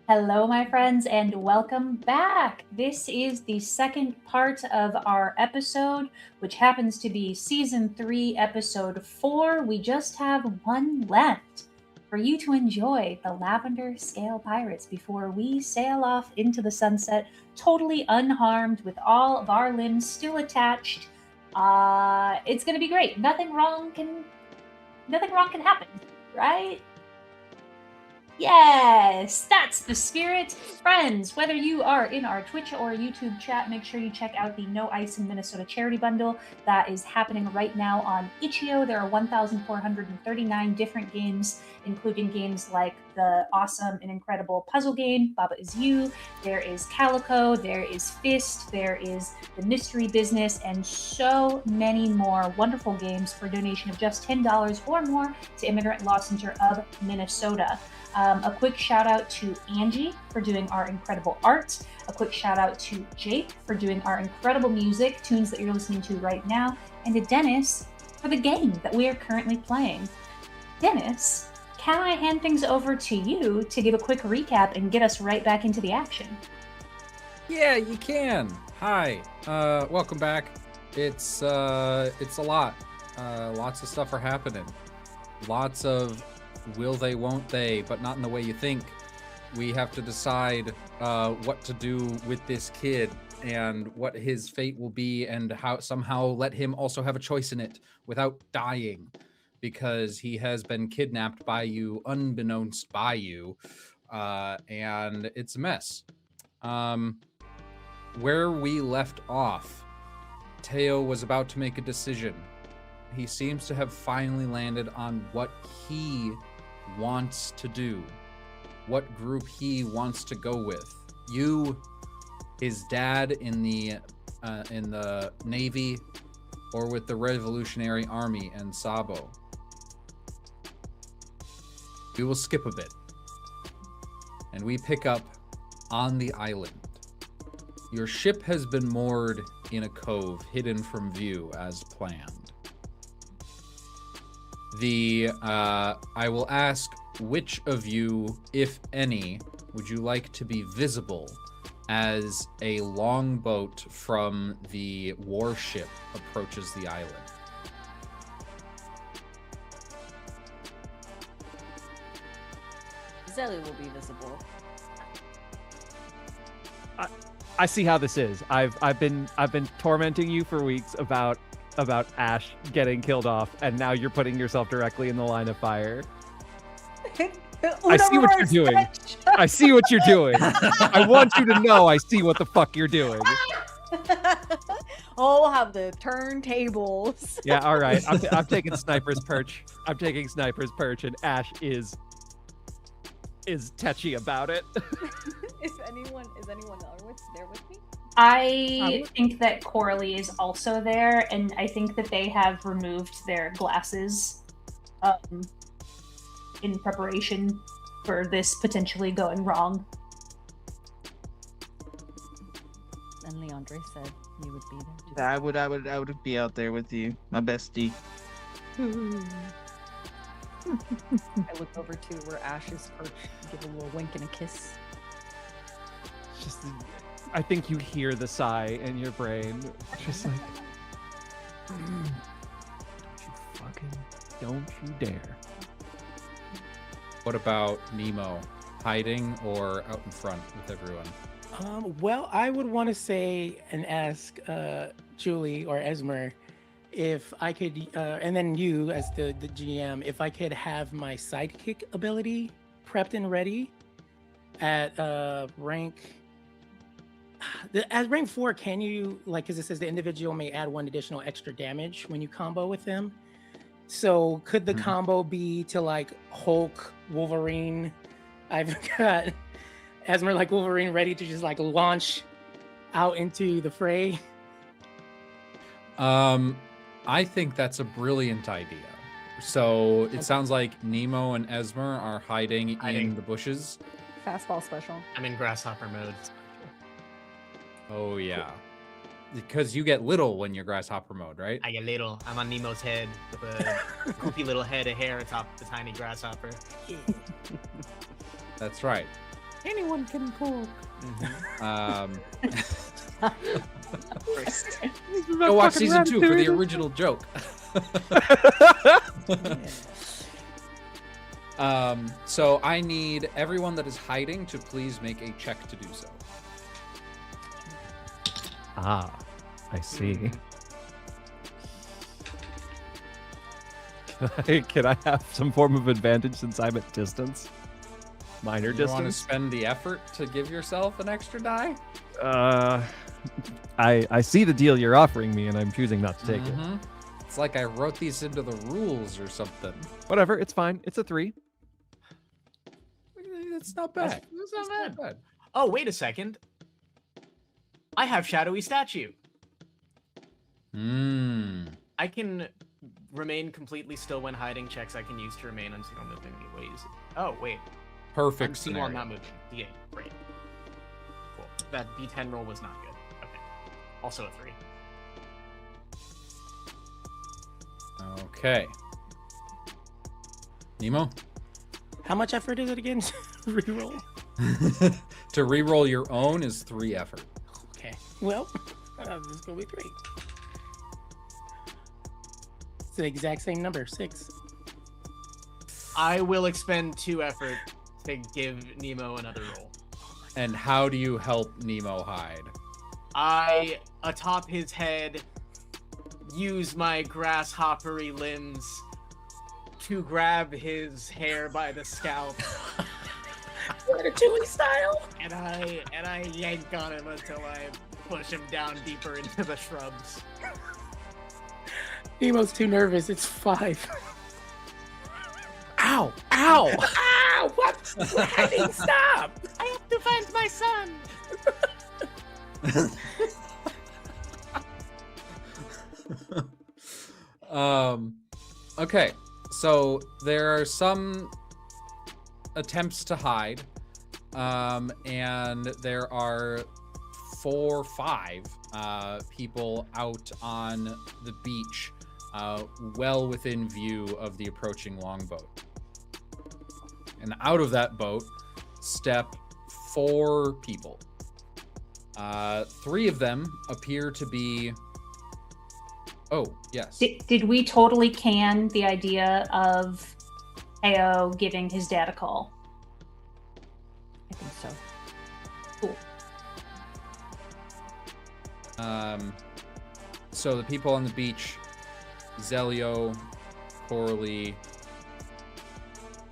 Hello, my friends, and welcome back. This is the second part of our episode, which happens to be Season 3, Episode 4. We just have one left for you to enjoy the Lavender Scale Pirates before we sail off into the sunset, totally unharmed, with all of our limbs still attached. It's going to be great. Nothing wrong can happen, right? Yes, that's the spirit. Friends, whether you are in our Twitch or YouTube chat, make sure you check out the No Ice in Minnesota charity bundle that is happening right now on Itch.io. There are 1,439 different games, including games like the awesome and incredible puzzle game, Baba Is You. There is Calico, there is Fist, there is The Mystery Business, and so many more wonderful games for a donation of just $10 or more to Immigrant Law Center of Minnesota. A quick shout out to Angie for doing our incredible art. A quick shout out to Jake for doing our incredible music, tunes that you're listening to right now, and to Dennis for the game that we are currently playing. Dennis, can I hand things over to you to give a quick recap and get us right back into the action? Yeah, you can. Hi, welcome back. It's a lot. Lots of stuff are happening. Lots of will they, won't they, but not in the way you think. We have to decide what to do with this kid and what his fate will be, and how somehow let him also have a choice in it without dying, because he has been kidnapped by you, unbeknownst by you, and it's a mess. Where we left off, Teo was about to make a decision. He seems to have finally landed on what he wants to do, what group he wants to go with. You, his dad in the Navy, or with the Revolutionary Army and Sabo. We will skip a bit, and we pick up on the island. Your ship has been moored in a cove, hidden from view as planned. I will ask, which of you, if any, would you like to be visible as a longboat from the warship approaches the island? Zelly will be visible. I see how this is. I've been tormenting you for weeks about Ash getting killed off, and now you're putting yourself directly in the line of fire. I see what you're doing. I see what you're doing. I want you to know I see what the fuck you're doing. Oh, we'll have the turntables. Yeah, all right. I'm taking Sniper's Perch. I'm taking Sniper's Perch, and Ash is touchy about it. Is anyone there with me? I think that Coralie is also there, and I think that they have removed their glasses in preparation for this potentially going wrong. And Leandre said you would be there too. Yeah, I would be out there with you, my bestie. I look over to where Ash is perched, give a little wink and a kiss. Just, I think you hear the sigh in your brain. Just like, don't you dare. What about Nemo? Hiding or out in front with everyone? Well, I would want to say and ask Julie or Esmer if I could, and then you as the GM, if I could have my sidekick ability prepped and ready at rank. At rank 4, can you, like, because it says the individual may add 1 additional extra damage when you combo with them. So could the combo be to like Hulk, Wolverine? I've got Esmer like Wolverine ready to just like launch out into the fray. I think that's a brilliant idea. So it sounds like Nemo and Esmer are hiding in the bushes. Fastball special. I'm in grasshopper mode. Oh yeah. Because you get little when you're grasshopper mode, right? I get little. I'm on Nemo's head with a goofy little head of hair atop the tiny grasshopper. That's right. Anyone can cook. Go watch season 2 for the original joke. So I need everyone that is hiding to please make a check to do so. Ah, I see. Can I have some form of advantage since I'm at distance? Minor You want to distance? spend the effort to give yourself an extra die? I see the deal you're offering me, and I'm choosing not to take it. It's like I wrote these into the rules or something. Whatever, it's fine. It's a 3. It's not bad. That's not bad. Oh, wait a second. I have shadowy statue. I can remain completely still when hiding. Checks I can use to remain unseen while moving. Wait, oh wait. Perfect Unseen scenario. while not moving. D8. Great. Cool. That D10 roll was not good. Okay. Also a 3. Okay. Nemo? How much effort is it again? Reroll. To reroll your own is 3 effort. Okay. Well, this is gonna be 3. It's the exact same number, 6. I will expend 2 effort to give Nemo another roll. And how do you help Nemo hide? I, atop his head, use my grasshoppery limbs to grab his hair by the scalp. Ratatouille style. And I yank on him until I push him down deeper into the shrubs. Nemo's too nervous. It's 5. Ow! Ow! Ow! What? Hiding, stop! I have to find my son! Okay, so there are some attempts to hide, and there are 5 people out on the beach, well within view of the approaching longboat. And out of that boat step 4 people. 3 of them appear to be... Oh, yes. Did we totally can the idea of AO giving his dad a call? I think so. Cool. So the people on the beach, Zelio, Coralie,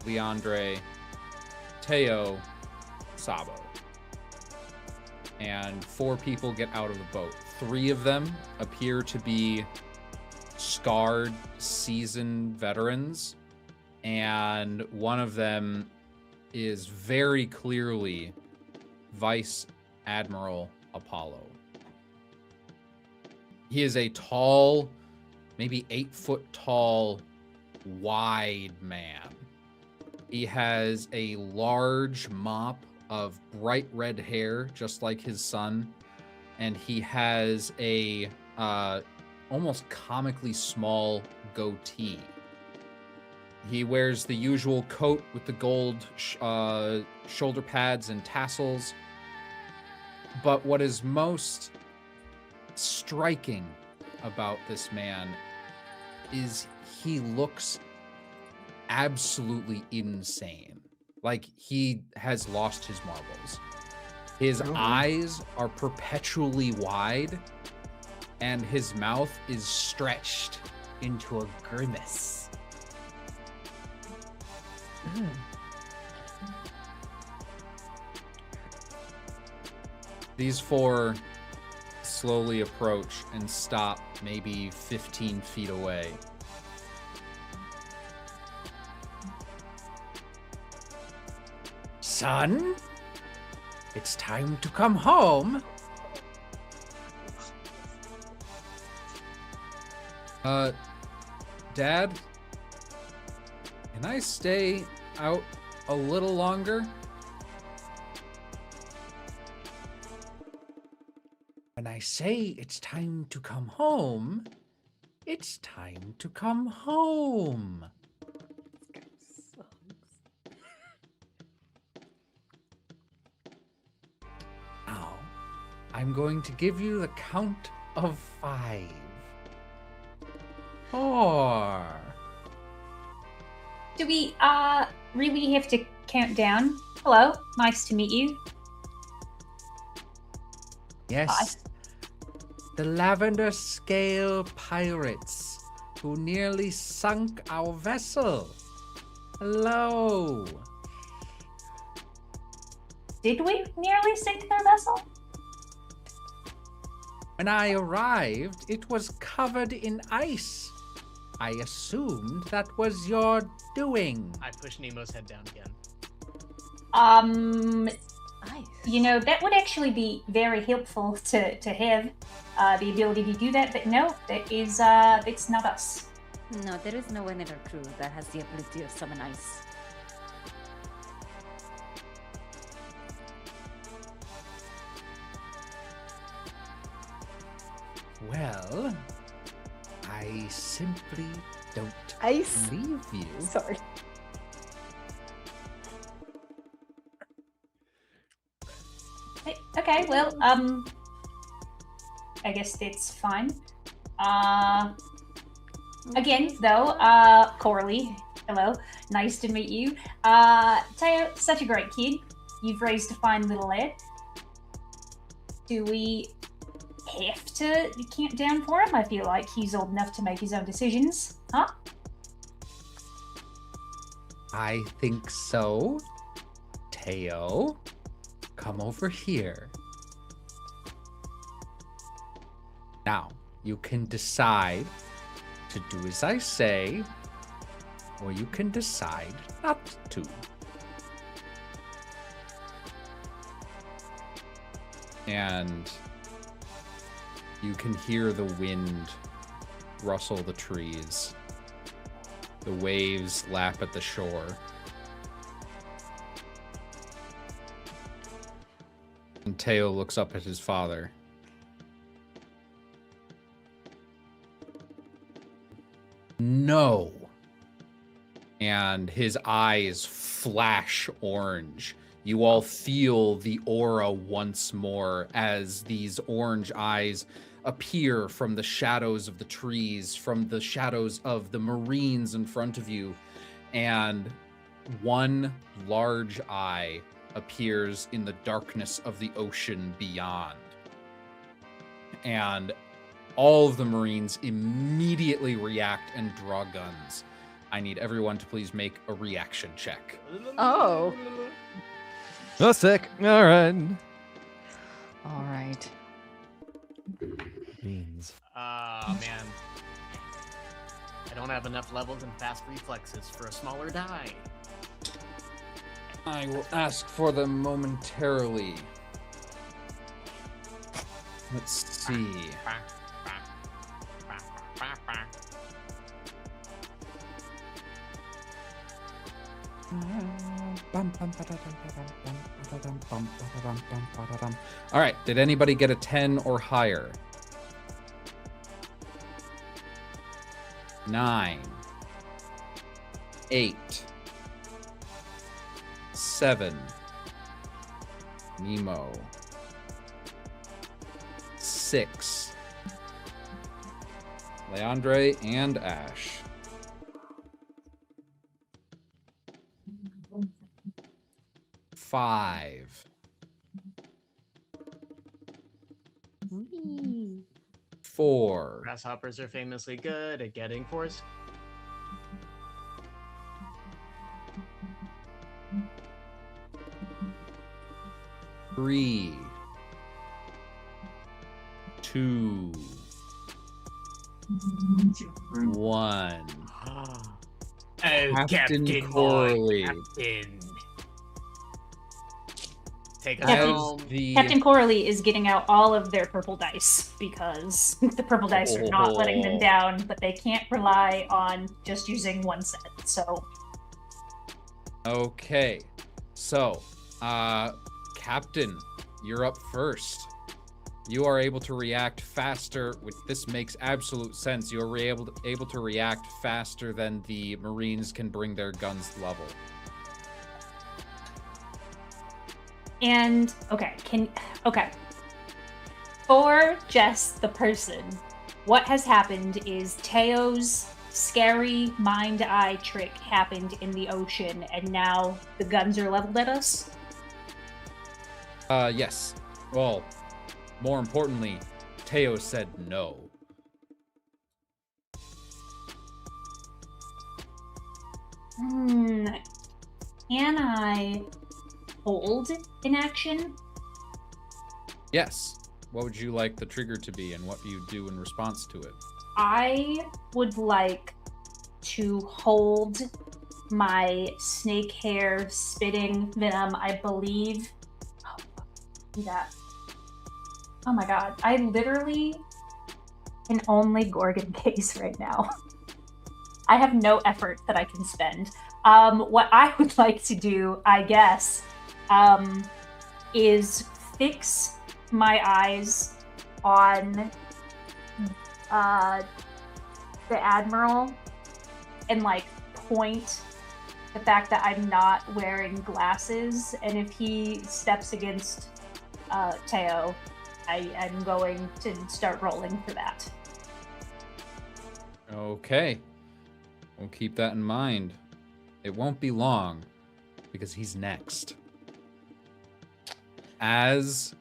Leandre, Teo, Sabo. And 4 people get out of the boat. 3 of them appear to be scarred, seasoned veterans. And one of them is very clearly Vice Admiral Apollo. He is a tall, maybe 8 foot tall, wide man. He has a large mop of bright red hair, just like his son. And he has a almost comically small goatee. He wears the usual coat with the gold shoulder pads and tassels. But what is most striking about this man is he looks absolutely insane. Like he has lost his marbles. His eyes are perpetually wide, and his mouth is stretched into a grimace. These 4 slowly approach and stop maybe 15 feet away. Son, it's time to come home. Dad, can I stay out a little longer? When I say it's time to come home, it's time to come home. I'm going to give you the count of 5. 4. Do we really have to count down? Hello, nice to meet you. Yes. The Lavender Scale Pirates who nearly sunk our vessel. Hello. Did we nearly sink their vessel? When I arrived, it was covered in ice. I assumed that was your doing. I push Nemo's head down again. Nice. You know, that would actually be very helpful to have the ability to do that, but no, that is, it's not us. No, there is no one in our crew that has the ability to summon ice. Well, I simply don't Ice? believe you. Sorry. Okay, well, I guess that's fine. Again, though, Corley, hello, nice to meet you. Teo, such a great kid. You've raised a fine little lad. Do we have to count down for him? I feel like he's old enough to make his own decisions, huh? I think so. Teo, come over here. Now, you can decide to do as I say, or you can decide not to. And you can hear the wind rustle the trees. The waves lap at the shore. And Teo looks up at his father. No. And his eyes flash orange. You all feel the aura once more as these orange eyes appear from the shadows of the trees, from the shadows of the Marines in front of you. And one large eye appears in the darkness of the ocean beyond. And all of the Marines immediately react and draw guns. I need everyone to please make a reaction check. Oh. Oh, sick. All right. All right. Beans. Man. I don't have enough levels and fast reflexes for a smaller die. I will ask for them momentarily. Let's see. All right, did anybody get a 10 or higher? 9, 8, 7, Nemo, 6, Leandre and Ash. 5, 4, Grasshoppers are famously good at getting force. 3, 2, 1. Oh, Captain Corley. Captain. Take us Captain- home. Captain Corley is getting out all of their purple dice because the purple dice are not letting them down, but they can't rely on just using one set. So, Okay, so, Captain, you're up first. You are able to react faster. This makes absolute sense. You are able to react faster than the Marines can bring their guns level. and okay, For Jess, the person, what has happened is Teo's scary mind eye trick happened in the ocean, and now the guns are leveled at us. Yes. Well, more importantly, Teo said no. Can I hold in action? Yes. What would you like the trigger to be, and what do you do in response to it? I would like to hold my snake hair spitting venom, I believe. Oh, do that. Oh my god. I literally can only Gorgon case right now. I have no effort that I can spend. What I would like to do, I guess, is fix my eyes on the Admiral and like point the fact that I'm not wearing glasses, and if he steps against Teo, I'm going to start rolling for that. Okay. We'll keep that in mind. It won't be long, because he's next. As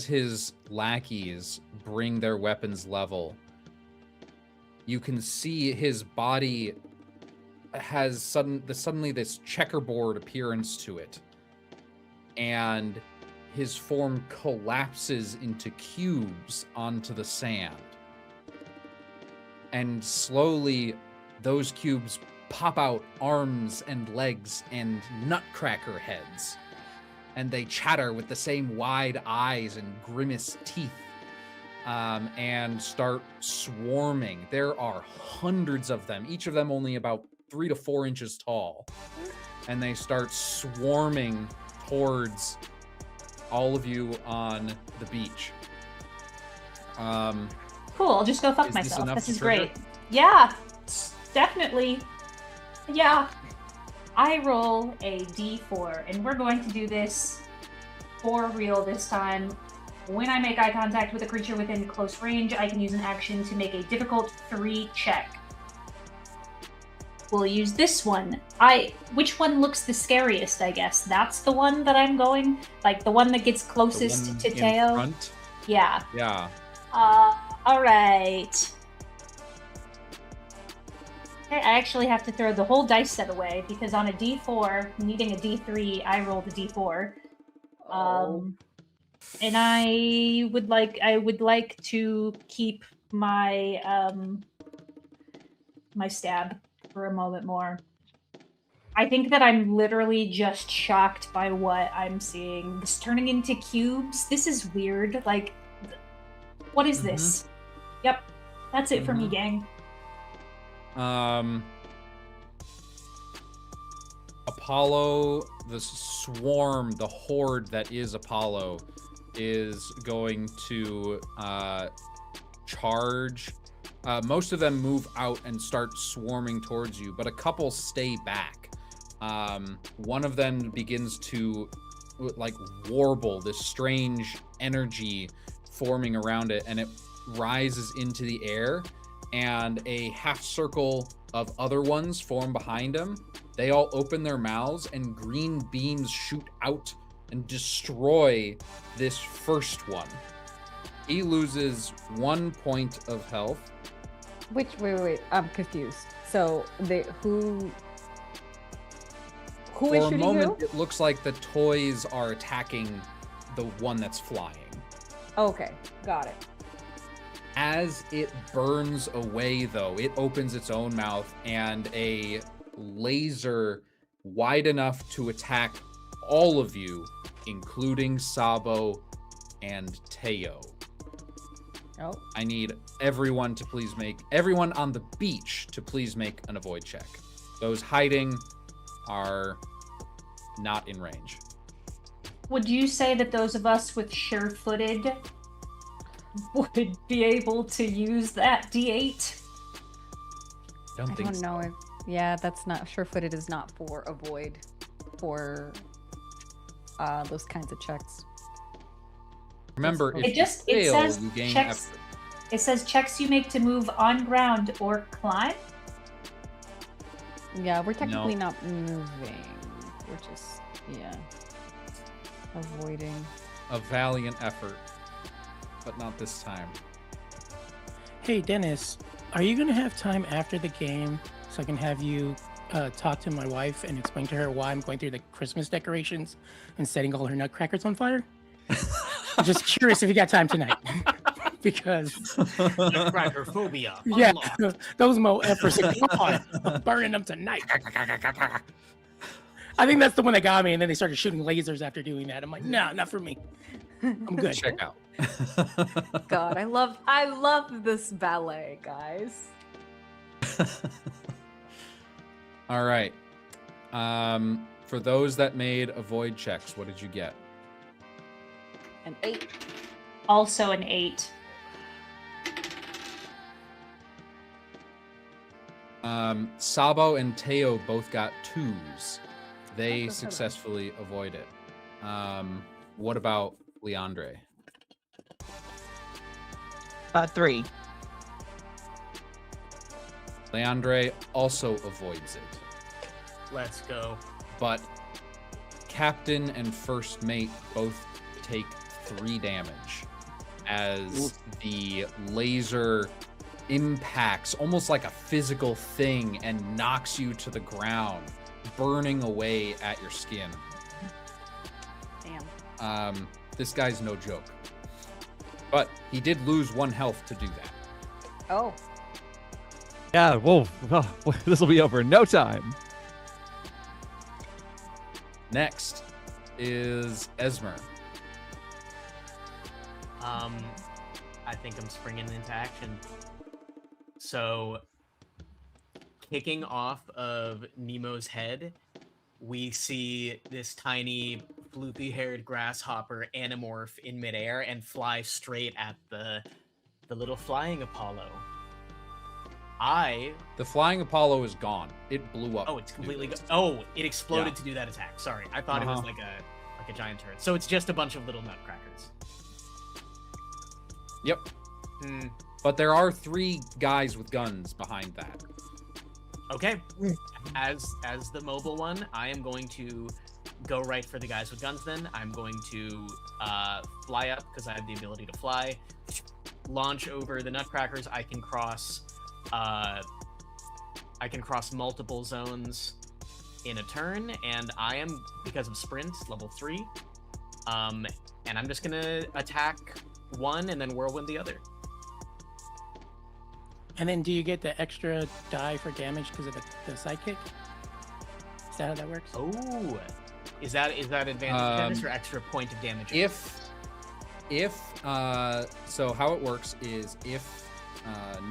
his lackeys bring their weapons level, you can see his body has suddenly this checkerboard appearance to it, and his form collapses into cubes onto the sand. And slowly, those cubes pop out arms and legs and nutcracker heads. And they chatter with the same wide eyes and grimace teeth, and start swarming. There are hundreds of them, each of them only about 3 to 4 inches tall. And they start swarming towards all of you on the beach. Cool, I'll just go fuck Is this myself. enough This to is trigger? great. Yeah, definitely. Yeah. I roll a d4, and we're going to do this for real this time. When I make eye contact with a creature within close range, I can use an action to make a difficult 3 check. We'll use this one. Which one looks the scariest, I guess? That's the one that I'm going? Like, the one that gets The closest one to in Teo? front? Yeah. Yeah. Alright. Okay, I actually have to throw the whole dice set away, because on a d4, needing a d3, I rolled a d4. And I would like to keep my my stab for a moment more. I think that I'm literally just shocked by what I'm seeing. This turning into cubes, this is weird. Like, what is this? Yep, that's it for me, gang. Apollo, the swarm, the horde that is Apollo, is going to charge. Most of them move out and start swarming towards you, but a couple stay back. One of them begins to like warble, this strange energy forming around it, and it rises into the air, and a half circle of other ones form behind him. They all open their mouths, and green beams shoot out and destroy this first one. He loses 1 point of health. Wait, I'm confused. So who For is a shooting moment, who? it looks like the toys are attacking the one that's flying. Okay, got it. As it burns away, though, it opens its own mouth, and a laser wide enough to attack all of you, including Sabo and Teo. Oh, I need everyone on the beach to please make an avoid check. Those hiding are not in range. Would you say that those of us with sure-footed would be able to use that d8? I don't know if that's not sure-footed is not for avoid for those kinds of checks. Remember, if It you fail, says you gain checks. effort. It says checks you make to move on ground or climb. Yeah, we're technically not moving. We're just, avoiding. A valiant effort, but not this time. Hey, Dennis, are you going to have time after the game so I can have you talk to my wife and explain to her why I'm going through the Christmas decorations and setting all her nutcrackers on fire? I'm just curious if you got time tonight. Because Nutcracker phobia. yeah, Unlocked. those Mo effers are gone. I'm burning them tonight. I think that's the one that got me, and then they started shooting lasers after doing that. I'm like, no, not for me. I'm good. Check out. God, I love this ballet, guys. All right. For those that made avoid checks, what did you get? An 8. Also an 8. Sabo and Teo both got 2s. They successfully avoid it. What about Leandre? 3. Leandre also avoids it. Let's go. But Captain and First Mate both take 3 damage as the laser impacts almost like a physical thing and knocks you to the ground, burning away at your skin. Damn. This guy's no joke. But he did lose 1 health to do that. Oh. Yeah, whoa. This will be over in no time. Next is Esmer. I think I'm springing into action. So, kicking off of Nemo's head, we see this tiny, floopy-haired grasshopper animorph in midair and fly straight at the little flying Apollo. The flying Apollo is gone. It blew up. Oh, it's completely. to do this. Oh, it exploded Yeah. to do that attack. Sorry, I thought it was like a giant turret. So it's just a bunch of little nutcrackers. Yep. But there are 3 guys with guns behind that. Okay. As the mobile one, I am going to go right for the guys with guns. Then I'm going to fly up because I have the ability to fly. Launch over the nutcrackers. I can cross multiple zones in a turn, and I am, because of sprint, level 3. And I'm just gonna attack one and then whirlwind the other. And then do you get the extra die for damage because of the sidekick? Is that how that works? Oh, is that advantage damage or extra point of damage? So how it works is if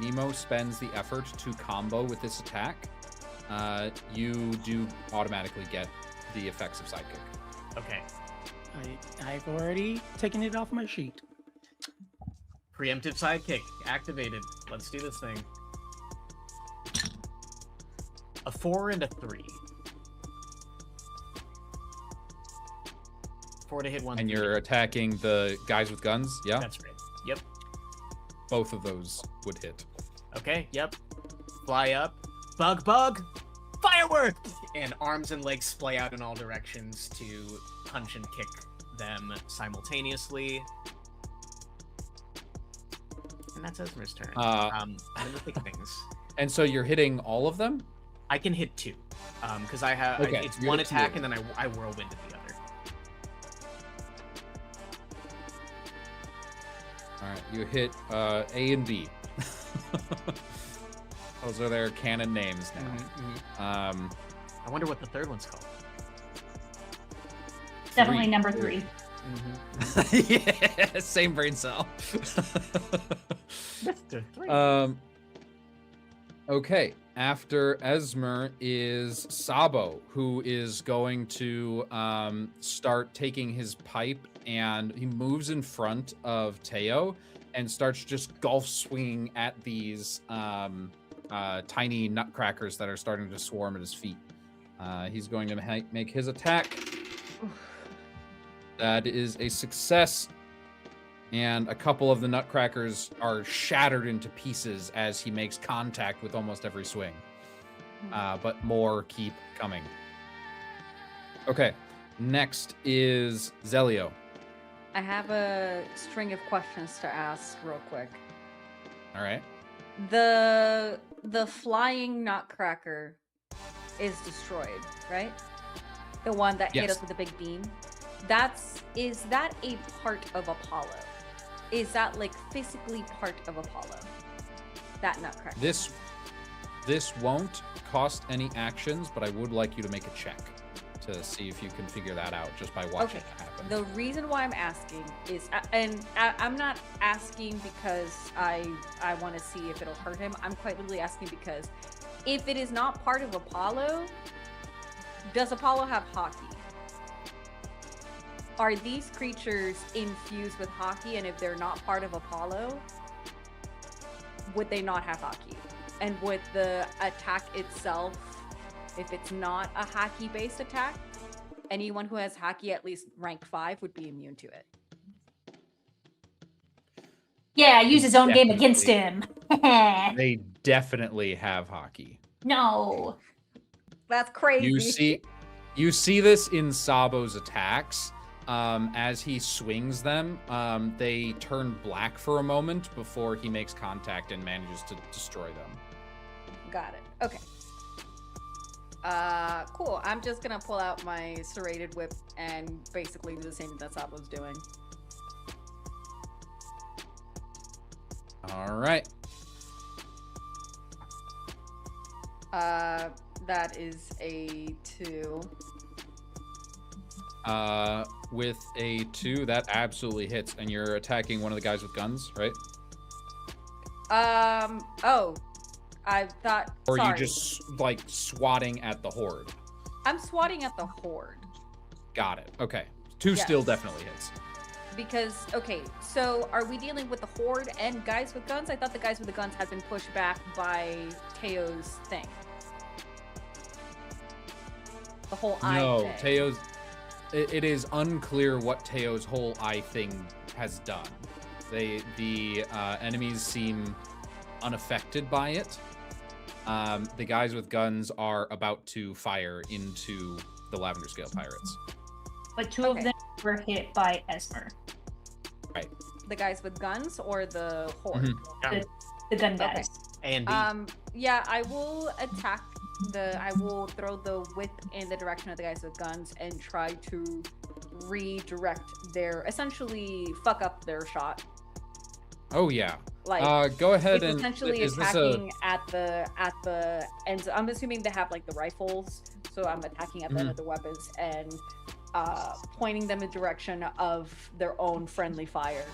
Nemo spends the effort to combo with this attack, you do automatically get the effects of sidekick. Okay. I've already taken it off my sheet. Preemptive sidekick activated. Let's do this thing. A 4 and a 3. 4 to hit 1. And you're attacking the guys with guns, yeah? That's right. Yep. Both of those would hit. Okay, yep. Fly up. Bug! Firework! And arms and legs splay out in all directions to punch and kick them simultaneously. And that's Esmer's turn. I'm gonna pick things. And so you're hitting all of them? I can hit 2. Because I have Okay, it's you're one at 2. attack and then I whirlwind the other. Alright, you hit A and B. Those are their canon names now. I wonder what the third one's called. Definitely 3. number 3. Yeah, same brain cell. Mr. 3. Okay, after Esmer is Sabo, who is going to start taking his pipe, and he moves in front of Teo and starts just golf swinging at these tiny nutcrackers that are starting to swarm at his feet. He's going to make his attack. That is a success. and a couple of the nutcrackers are shattered into pieces as he makes contact with almost every swing. But more keep coming. Okay, next is Zelio. I have a string of questions to ask real quick. All right. The flying nutcracker is destroyed, right? The one that hit Yes. us with the big beam. Is that a part of Apollo? Is that like physically part of Apollo? That nutcracker. This won't cost any actions, but I would like you to make a check to see if you can figure that out just by watching Okay. it happen. The reason why I'm asking is, and I'm not asking because I want to see if it'll hurt him. I'm quite literally asking because if it is not part of Apollo, does Apollo have hockey? Are these creatures infused with hockey? And if they're not part of Apollo, would they not have hockey? And would the attack itself, if it's not a hockey-based attack, anyone who has hockey at least rank 5 would be immune to it? Yeah, use his own game Definitely. against him. They definitely have hockey. No. That's crazy. You see this in Sabo's attacks. As he swings them, they turn black for a moment before he makes contact and manages to destroy them. Got it. Okay. Cool. I'm just gonna pull out my serrated whip and basically do the same that Sabo's doing. All right. That is a 2. With a 2, that absolutely hits, and you're attacking one of the guys with guns, right? Oh, I thought. Or are sorry. you just like swatting at the horde? I'm swatting at the horde. Got it. Okay. 2 Yes. still definitely hits. Because, okay, so are we dealing with the horde and guys with guns? I thought the guys with the guns had been pushed back by Teo's thing. The whole eye No, thing. Teo's. It is unclear what Teo's whole eye thing has done. The enemies seem unaffected by it. The guys with guns are about to fire into the Lavender Scale Pirates. But 2 of Okay. them were hit by Esmer. Right. The guys with guns or the horde? Mhm. The gun guys. A and B. Yeah, I will attack I will throw the whip in the direction of the guys with guns and try to redirect essentially fuck up their shot. Oh yeah. Like, Go ahead it's and essentially is this attacking at the ends. I'm assuming they have like the rifles, so I'm attacking at the end of the weapons and pointing them in direction of their own friendly fire,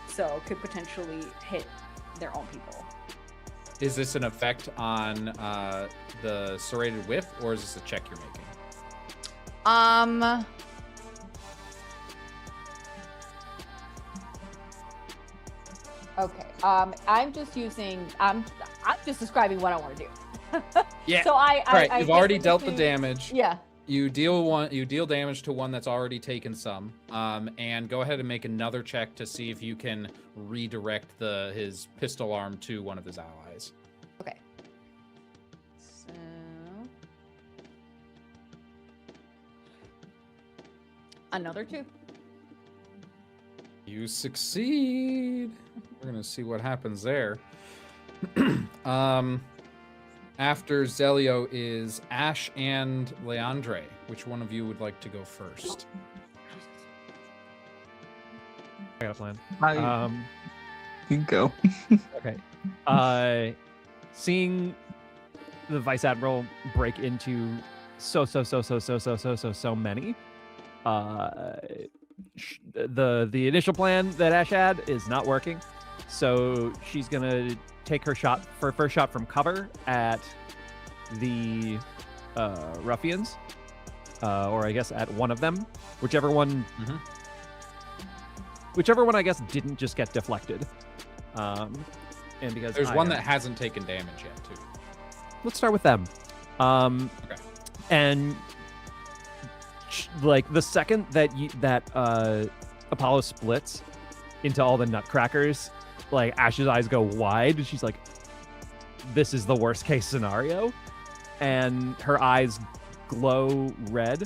so could potentially hit their own people. Is this an effect on the serrated whip, or is this a check you're making? Okay. I'm just describing what I want to do. Yeah. So All right. You've already guess dealt the between- damage. Yeah. You deal damage to one that's already taken some. And go ahead and make another check to see if you can redirect his pistol arm to one of his allies. Okay. So another 2. You succeed. We're gonna see what happens there. After Zelio is Ash and Leandre. Which one of you would like to go first? I got a plan. You go. Okay. Seeing the Vice Admiral break into so many, the initial plan that Ash had is not working. So she's gonna take her first shot from cover at the ruffians, or I guess at one of them, whichever one I guess didn't just get deflected. And because There's one that hasn't taken damage yet, too. let's start with them. Okay. And like the second that Apollo splits, into all the nutcrackers. Like Ash's eyes go wide, and she's like, "This is the worst case scenario," and her eyes glow red.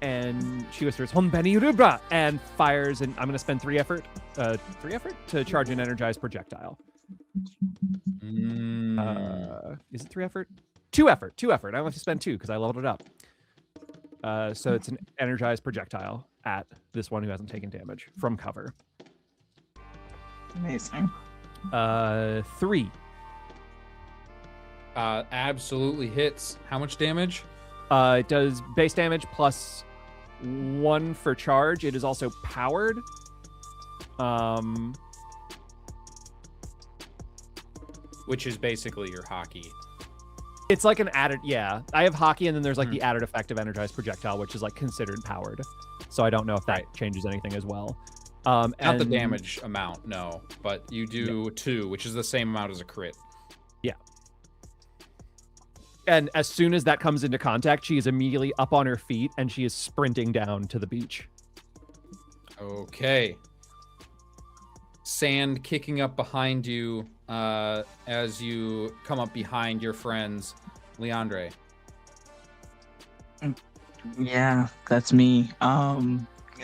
And she whispers, "Honbeni Rubra," and fires. And I'm gonna spend 3 effort to charge an energized projectile. Is it 3 effort? 2 effort. 2 effort. I don't have to spend 2 because I leveled it up. So it's an energized projectile at this one who hasn't taken damage from cover. Amazing. 3. Absolutely hits. How much damage? It does base damage plus 1 for charge. It is also powered. Which is basically your hockey. It's like an added, yeah. I have hockey, and then there's like the added effect of energized projectile, which is like considered powered. So I don't know if that changes anything as well. Not the damage amount, no, but you do 2, which is the same amount as a crit. Yeah. And as soon as that comes into contact, she is immediately up on her feet, and she is sprinting down to the beach. Okay. Sand kicking up behind you as you come up behind your friends. Leandre. Yeah, that's me.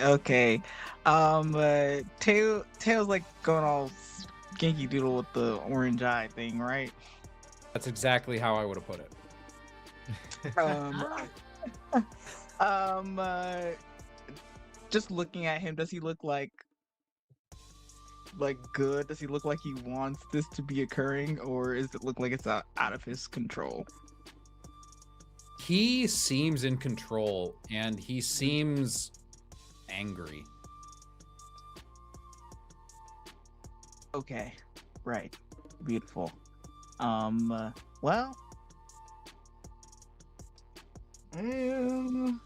Okay. Tail's like going all skinky doodle with the orange eye thing, right? That's exactly how I would have put it. Just looking at him, does he look like good? Does he look like he wants this to be occurring, or does it look like it's out of his control? He seems in control, and he seems angry. Okay, right, beautiful. Well,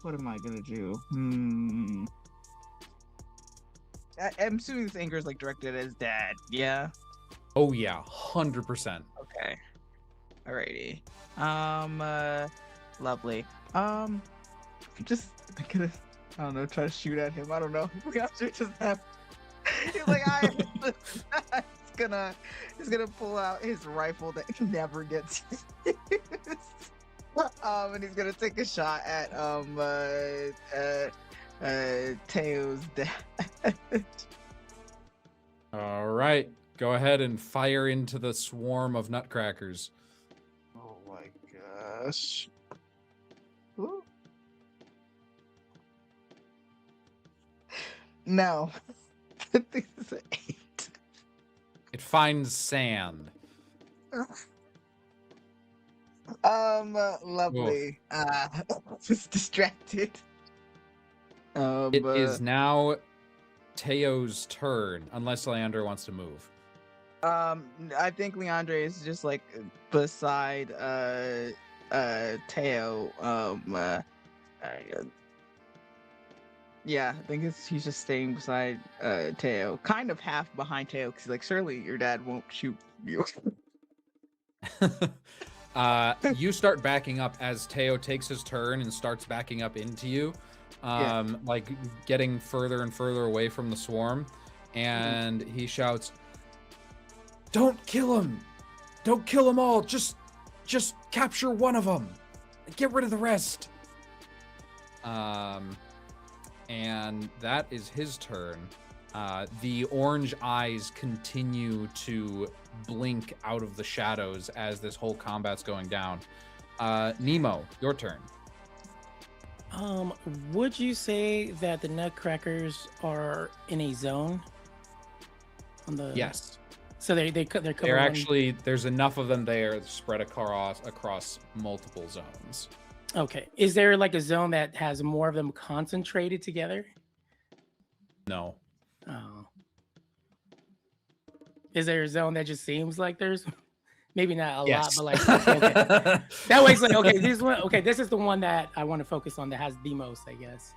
what am I gonna do? I'm assuming this anger is like directed at his dad. Yeah. Oh yeah, 100%. Okay. Alrighty. Lovely. Just gonna, I don't know, try to shoot at him. I don't know. We have to just have. He's like, he's gonna pull out his rifle that never gets used. And he's gonna take a shot at Teo's dad. All right, go ahead and fire into the swarm of nutcrackers. Oh my gosh. Ooh. No. This is an 8. It finds sand. Lovely. Just distracted. It is now Teo's turn, unless Leander wants to move. I think Leandre is just like beside Teo. Yeah, I think he's just staying beside Teo, kind of half behind Teo, because like surely your dad won't shoot you. You start backing up as Teo takes his turn and starts backing up into you, like getting further and further away from the swarm, and he shouts, "Don't kill him! Don't kill them all! Just capture one of them! Get rid of the rest!" And that is his turn. The orange eyes continue to blink out of the shadows as this whole combat's going down. Nemo, your turn. Would you say that the nutcrackers are in a zone? On the Yes. So they're covering. They're actually, there's enough of them there spread across multiple zones. Okay. Is there like a zone that has more of them concentrated together? No. Oh. Is there a zone that just seems like there's maybe not a lot, but like okay. That way it's like this is the one that I want to focus on that has the most, I guess.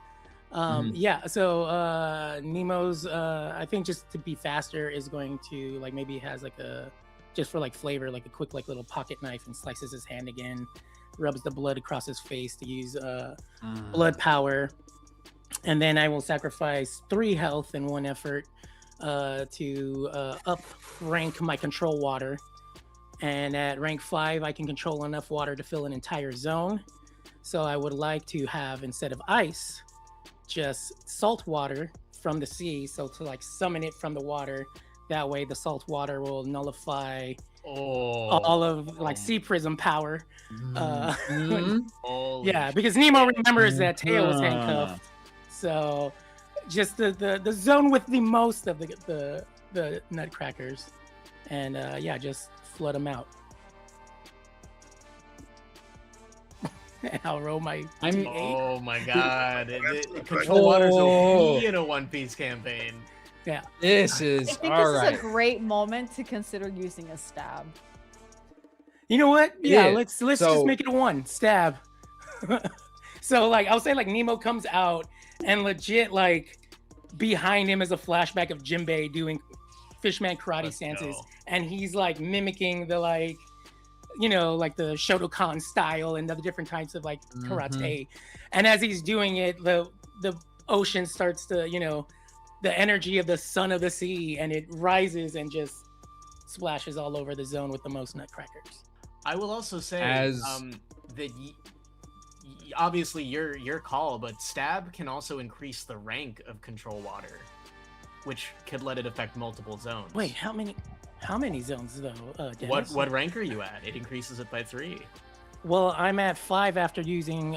Yeah, so Nemo's I think just to be faster is going to like maybe has like a just for like flavor, like a quick like little pocket knife and slices his hand again, rubs the blood across his face to use blood power. And then I will sacrifice 3 health in one effort to up rank my control water. And at rank 5, I can control enough water to fill an entire zone. So I would like to have, instead of ice, just salt water from the sea. So to like summon it from the water. That way the salt water will nullify all of like sea prism power. Yeah, because Nemo remembers that Tail was handcuffed. So just the zone with the most of the nutcrackers. And yeah, just flood them out. I'll roll my D8. Oh my god. Control water's OP in a One Piece campaign. Yeah. This is I think all this right. is a great moment to consider using a stab. You know what? Yeah, Yeah, let's so- just make it a 1 stab. So like I'll say like Nemo comes out and legit like behind him is a flashback of Jinbei doing fishman karate Let's stances, go. and he's like mimicking the like like the Shotokan style and the different types of like karate. And as he's doing it, the ocean starts to the energy of the son of the sea, and it rises and just splashes all over the zone with the most nutcrackers. I will also say As- that obviously your call, but stab can also increase the rank of control water, which could let it affect multiple zones. Wait, how many zones though? Dennis? What rank are you at? It increases it by 3. Well, I'm at 5 after using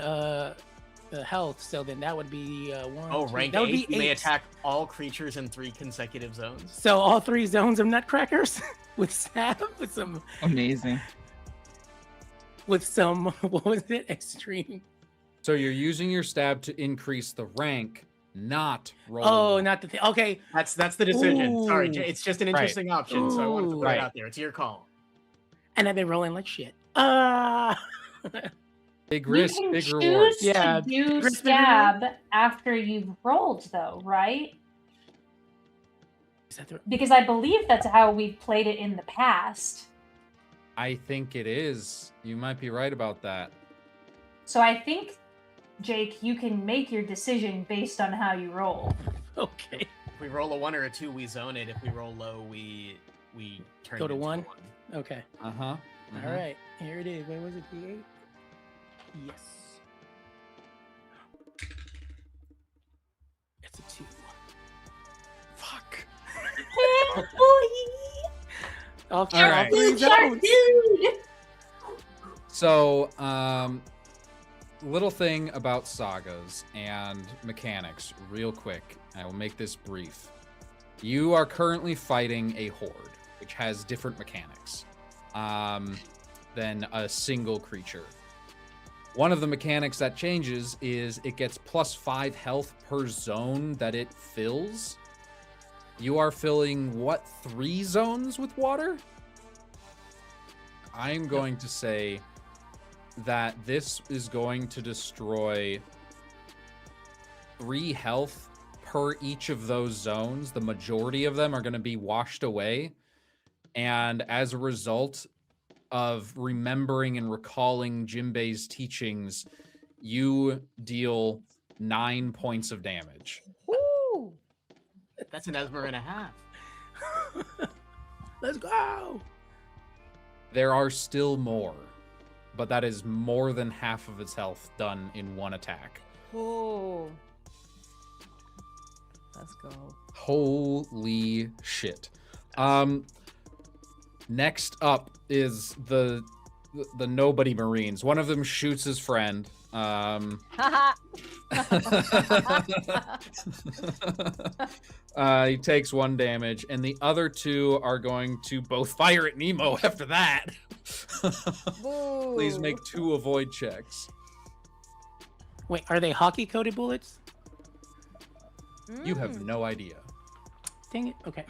the health, so then that would be 1. Oh, 2, rank that would 8. be You may 8. attack all creatures in 3 consecutive zones. So all 3 zones of nutcrackers with stab with some Amazing. what was it? Extreme. So you're using your stab to increase the rank, not roll. Oh, not the thing. Okay. That's the decision. Sorry, Ooh. it's just an interesting option, so I wanted to put Right. it out there. It's your call. And I've been rolling like shit. Big You risk, can big choose reward. Yeah, to do risk, big stab after you've rolled, though, right? Is that the... Because I believe that's how we've played it in the past. I think it is. You might be right about that. So I think, Jake, you can make your decision based on how you roll. Okay. If we roll a 1 or a 2, we zone it. If we roll low, we turn Go it to into a 1? Okay. Uh-huh. All right. Here it is. Wait, was it D8? Yes. It's a 2. Fuck. All right. three zones. So, little thing about sagas and mechanics, real quick. I will make this brief. You are currently fighting a horde, which has different mechanics than a single creature. One of the mechanics that changes is it gets +5 health per zone that it fills. You are filling, what, 3 zones with water? I'm going to say that this is going to destroy 3 health per each of those zones. The majority of them are going to be washed away. And as a result of remembering and recalling Jinbei's teachings, you deal 9 points of damage. Woo! That's an Esmer and a half. Let's go. There are still more, but that is more than half of its health done in one attack. Oh. Let's go. Holy shit. Next up is the Nobody Marines. One of them shoots his friend. He takes 1 damage, and the other 2 are going to both fire at Nemo after that. Please make 2 avoid checks. Wait, are they hockey coated bullets? You have no idea. Dang it. Okay.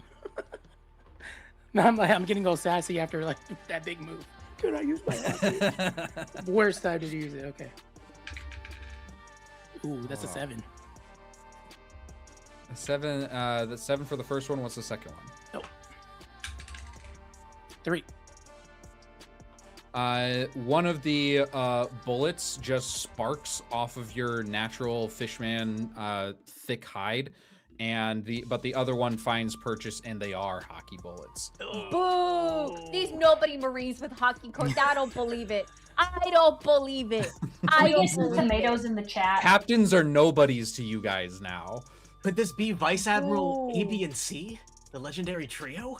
Now I'm getting all sassy after like that big move. Could I use my hockey? Worst time to use it. Okay. Ooh, that's a 7. 7. That's 7 for the first one. What's the second one? 3. One of the bullets just sparks off of your natural fishman thick hide. and the other one finds purchase, and they are hockey bullets. Boo! There's nobody Marines with hockey coats. I don't believe it. I don't believe it. Can I we don't get some believe tomatoes it. in the chat? Captains are nobodies to you guys now. Could this be Vice Admiral A, Ooh. B, and C? The legendary trio?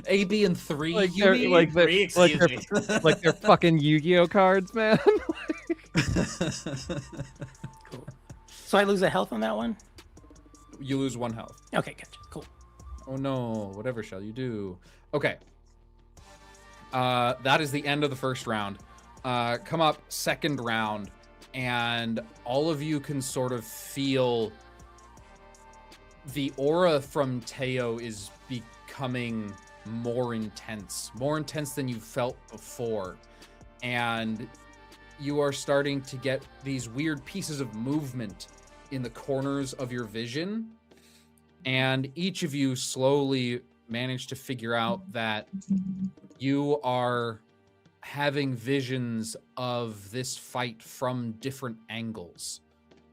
A, B, and 3. Like you they're mean? like Three, excuse me. like they're fucking Yu-Gi-Oh cards, man. Cool. So I lose a health on that one? You lose 1 health. Okay, gotcha. Cool. Oh no, whatever shall you do? Okay. That is the end of the first round. Come up second round, and all of you can sort of feel the aura from Teo is becoming more intense than you felt before. And you are starting to get these weird pieces of movement in the corners of your vision. And each of you slowly manage to figure out that you are having visions of this fight from different angles,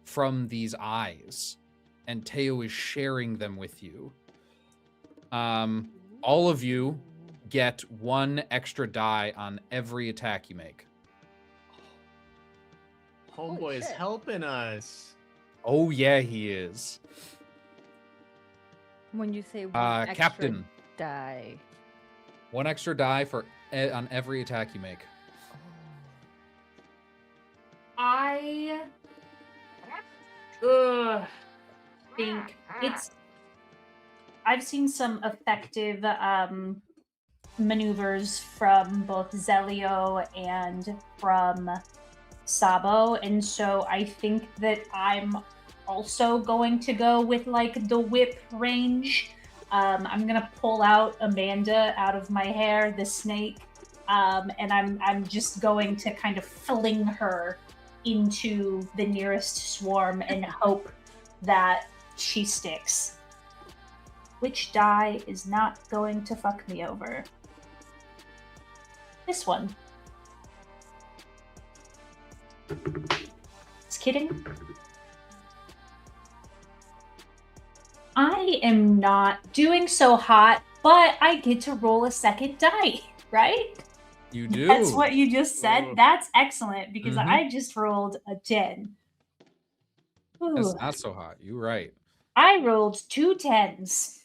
from these eyes. And Teo is sharing them with you. All of you get 1 extra die on every attack you make. Homeboy is shit. helping us. Oh yeah, he is. When you say one extra Captain, die. 1 extra die for on every attack you make. I think it's. I've seen some effective maneuvers from both Zelio and from Sabo, and so I think that I'm also going to go with like the whip range. I'm gonna pull out Amanda out of my hair, the snake, and I'm just going to kind of fling her into the nearest swarm and hope that she sticks. Which die is not going to fuck me over? This one. Just kidding. I am not doing so hot, but I get to roll a second die, right? You do. That's what you just said. Ooh. That's excellent because Mhm. I just rolled a 10. That's Ooh. not so hot. You're right. I rolled 2 10s.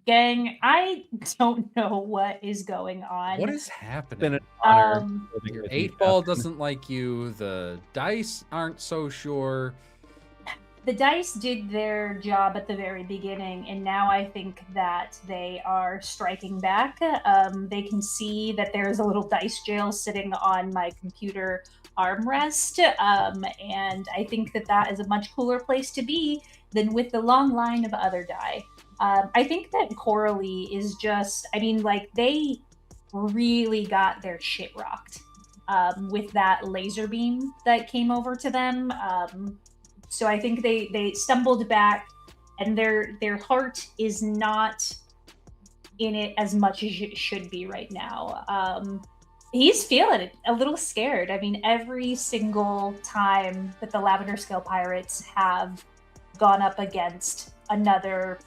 Gang, I don't know what is going on. What is Been happening? an honor. working Your with you, 8-ball Captain. doesn't like you. The dice aren't so sure. The dice did their job at the very beginning, and now I think that they are striking back. They can see that there's a little dice jail sitting on my computer armrest, and I think that that is a much cooler place to be than with the long line of other die. I think that Coralie is just, I mean, like, they really got their shit rocked with that laser beam that came over to them. So I think they stumbled back, and their heart is not in it as much as it should be right now. He's feeling it, a little scared. I mean, every single time that the Lavender Scale Pirates have gone up against another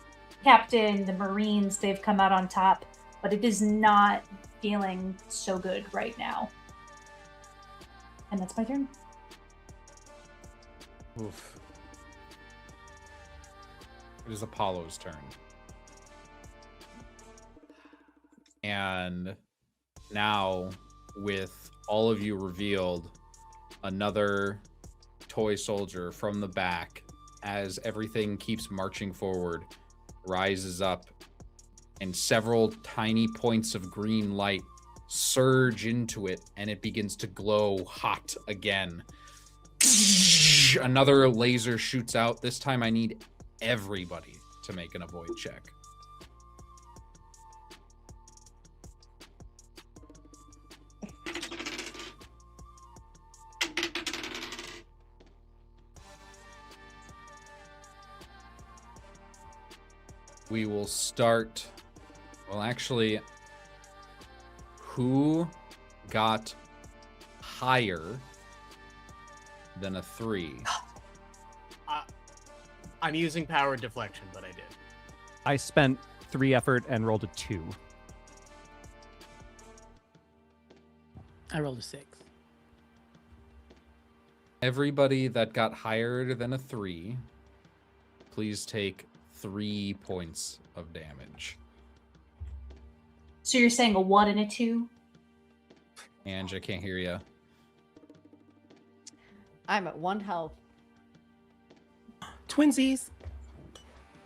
captain, the Marines, they've come out on top, but it is not feeling so good right now. And that's my turn. Oof. It is Apollo's turn. And now, with all of you revealed, another toy soldier from the back, as everything keeps marching forward, rises up, and several tiny points of green light surge into it, and it begins to glow hot again. Another laser shoots out. This time I need everybody to make an avoid check. We will start. Well, actually, who got higher than a 3? I'm using power deflection, but I did. I spent 3 effort and rolled a 2. I rolled a 6. Everybody that got higher than a 3, please take 3 points of damage. So you're saying a 1 and a 2? Ange, I can't hear you. I'm at 1 health. Twinsies.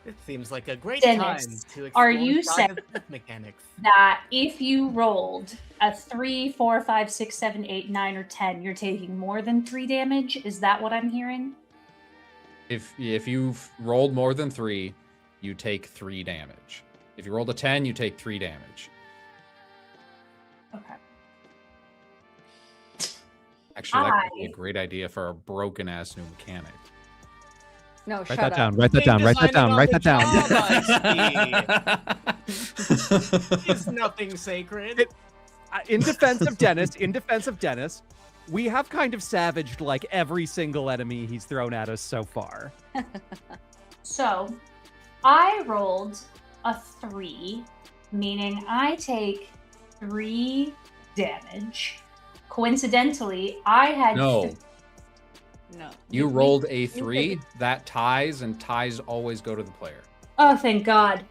It seems like a great Dennis, time to explore are you Saga's mechanics. That if you rolled a 3, 4, 5, 6, 7, 8, 9, or 10, you're taking more than 3 damage? Is that what I'm hearing? If you've rolled more than 3, you take 3 damage. If you rolled a 10, you take 3 damage. Okay. Actually, that could be a great idea for a broken ass new mechanic. No, Write shut that up. down. Write that down. Write that down. Write that down. Is nothing sacred. In defense of Dennis, we have kind of savaged like every single enemy he's thrown at us so far. So, I rolled a 3, meaning I take 3 damage. Coincidentally, I had No. No. You rolled a 3, that ties, and ties always go to the player. Oh, thank God.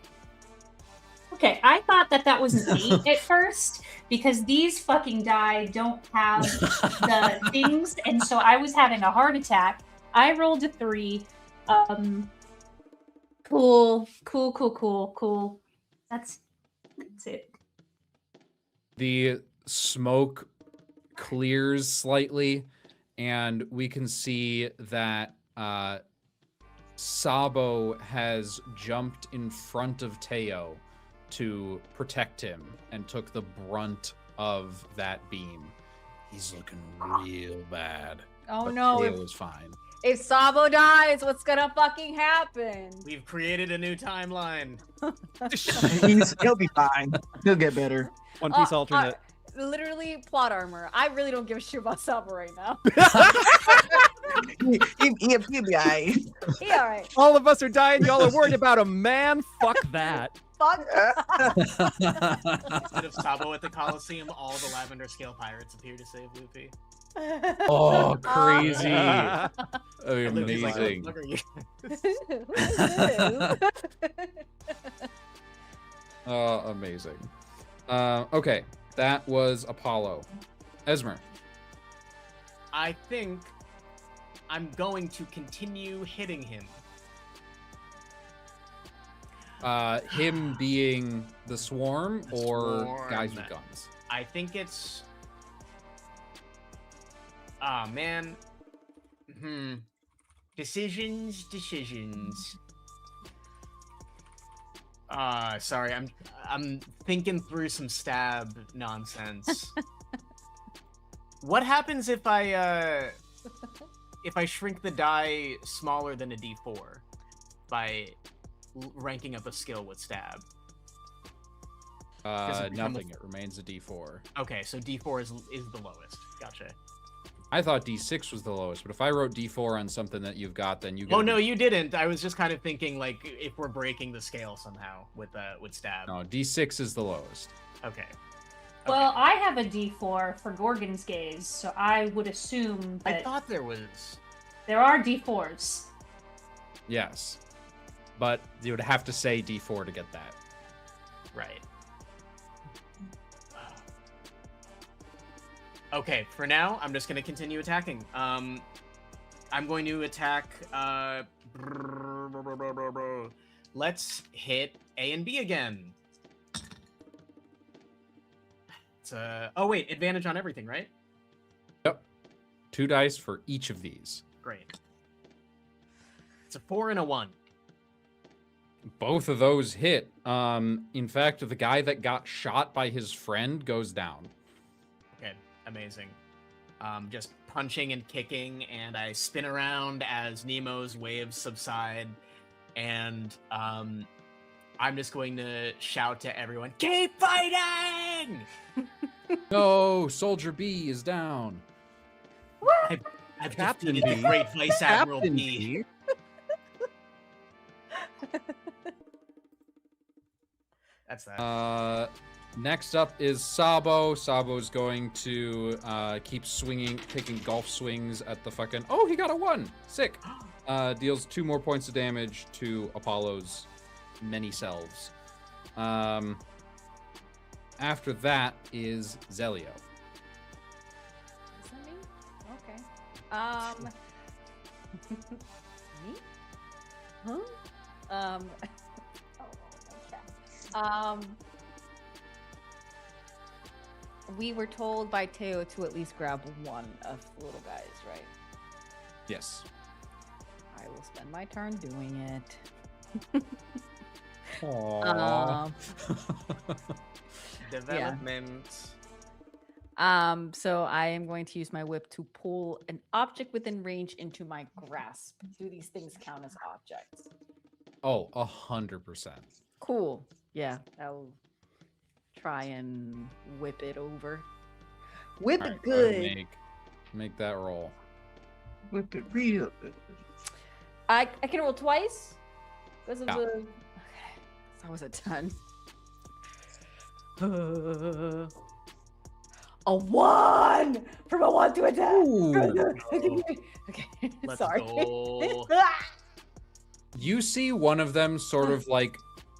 Okay, I thought that was an 8 at first because these fucking die don't have the things, and so I was having a heart attack. I rolled a 3. Cool. That's it. The smoke clears slightly, and we can see that Sabo has jumped in front of Teo to protect him and took the brunt of that beam. He's looking real bad. Oh but no. Teo is fine. If Sabo dies, what's gonna fucking happen? We've created a new timeline. He'll be fine. He'll get better. One Piece alternate. Literally plot armor. I really don't give a shit about Sabo right now. He'll be alright. He alright. All of us are dying. Y'all are worried about a man. Fuck that. Fuck. Instead of Sabo at the Coliseum, all the Lavender Scale pirates appear to save Luffy. Oh, crazy. And Luffy's like, Amazing. "What the fuck are you?" Oh, amazing. Okay, that was Apollo. Esmer. I think I'm going to continue hitting him. Him being the swarm The or swarm. guys with guns? I think it's... Ah, man. Decisions. Sorry, I'm thinking through some stab nonsense. What happens if I shrink the die smaller than a D4 by ranking up a skill with stab? Does it become Nothing. It remains a D4. Okay, so D4 is the lowest. Gotcha. I thought D6 was the lowest, but if I wrote D4 on something that you've got, then you. Oh no, you didn't. I was just kind of thinking like if we're breaking the scale somehow with stab. No, D6 is the lowest. Okay. Well, I have a D4 for Gorgon's Gaze, so I would assume I that thought there was. there are D4s. Yes, but you would have to say D4 to get that. Right. Okay, for now, I'm just going to continue attacking. I'm going to attack... Let's hit A and B again. It's oh, wait, advantage on everything, right? Yep. 2 dice for each of these. Great. It's a 4 and a 1. Both of those hit. In fact, the guy that got shot by his friend goes down. Okay, amazing. Just punching and kicking, and I spin around as Nemo's waves subside, and I'm just going to shout to everyone, "Keep fighting!" No, Soldier B is down. I've Captain defeated the B. great Vice Admiral Captain B. B. That's that. Next up is Sabo. Sabo's going to keep swinging, taking golf swings at the fucking. Oh, he got a 1. Sick. Deals 2 more points of damage to Apollo's many selves. After that is Zelio. Is that me? Okay. Me? Huh? Oh, okay. We were told by Teo to at least grab one of the little guys, right? Yes. I will spend my turn doing it. Aww. Development. So I am going to use my whip to pull an object within range into my grasp. Do these things count as objects? Oh, 100%. Cool. Yeah, I'll try and whip it over. Whip All it right, go ahead good. and make that roll. Whip it real. I can roll twice because of Yeah. the. Okay, that was a ton. A 1 from a 1 to a 10. Ooh. Okay, Let's sorry. go. You see one of them sort of like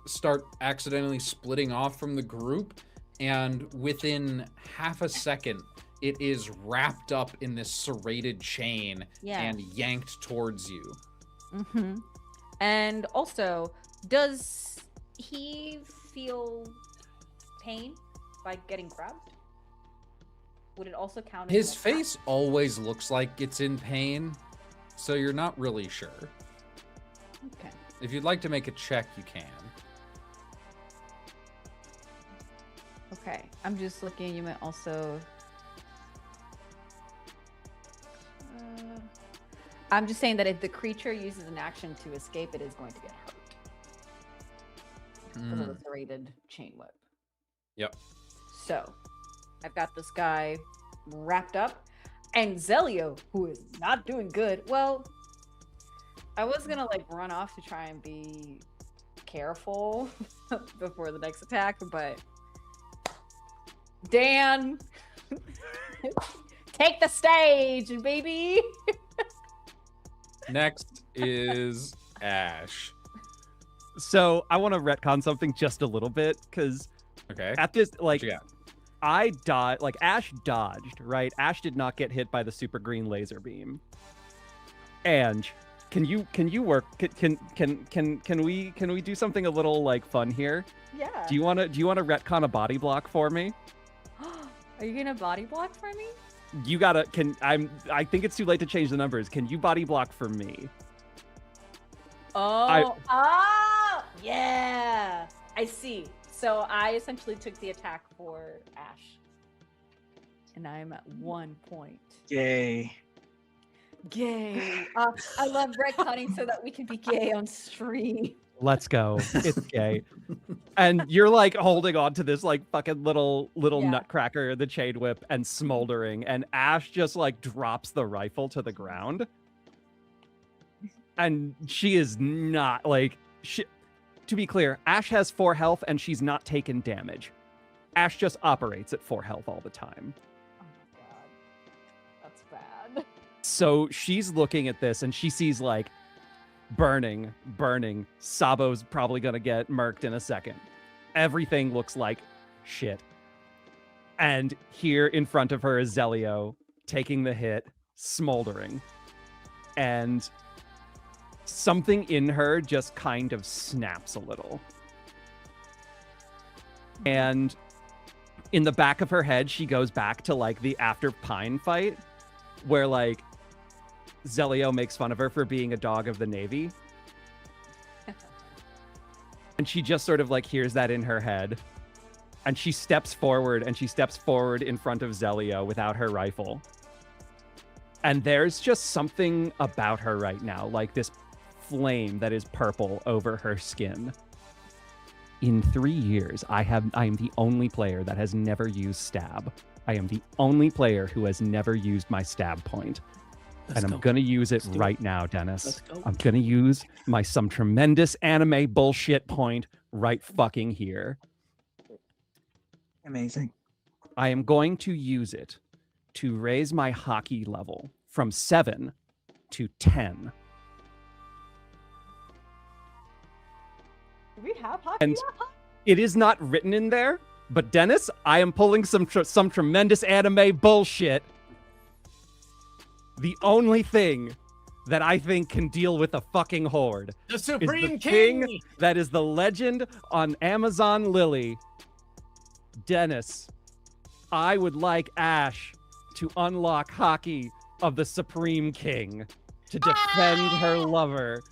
start accidentally splitting off from the group, and within half a second, it is wrapped up in this serrated chain Yeah. and yanked towards you. Mm-hmm. And also, does he feel pain by getting grabbed? Would it also count? His as an attack? face always looks like it's in pain, so you're not really sure. Okay. If you'd like to make a check, you can. Okay. I'm just looking. You might also. I'm just saying that if the creature uses an action to escape, it is going to get hurt because of the serrated chain whip. Yep. So, I've got this guy wrapped up, and Zelio, who is not doing good. Well, I was gonna like run off to try and be careful before the next attack, but Dan, take the stage, baby. Next is Ash. So I want to retcon something just a little bit because Okay. at this, What like, you got? I dodged, like Ash dodged, right? Ash did not get hit by the super green laser beam. And can you work? Can we do something a little like fun here? Yeah. Do you want to retcon a body block for me? Are you gonna body block for me? You gotta. I think it's too late to change the numbers. Can you body block for me? Yeah. I see. So I essentially took the attack for Ash. And I'm at 1 point. Yay. Gay. I love retconning so that we can be gay on stream. Let's go. It's gay. And you're like holding on to this like fucking little Yeah. nutcracker, the chain whip, and smoldering. And Ash just like drops the rifle to the ground. And she is not like to be clear, Ash has 4 health and she's not taken damage. Ash just operates at 4 health all the time. Oh my god. That's bad. So she's looking at this and she sees like burning. Sabo's probably gonna get murked in a second. Everything looks like shit. And here in front of her is Zelio taking the hit, smoldering. And something in her just kind of snaps a little. And in the back of her head, she goes back to like the after Pine fight where like Zelio makes fun of her for being a dog of the Navy. And she just sort of like hears that in her head. And she steps forward in front of Zelio without her rifle. And there's just something about her right now, like this flame that is purple over her skin. In 3 years, I am the only player that has never used stab. I am the only player who has never used my stab point. Let's and go. I'm gonna use it Let's do right it. now, Dennis. Let's go. I'm gonna use my some tremendous anime bullshit point right fucking here. Amazing. I am going to use it to raise my hockey level from 7 to 10. Do we have hockey? And it is not written in there, but Dennis, I am pulling some tremendous anime bullshit. The only thing that I think can deal with a fucking horde The is Supreme the King. thing that is the legend on Amazon Lily. Dennis, I would like Ash to unlock hockey of the Supreme King to defend her lover.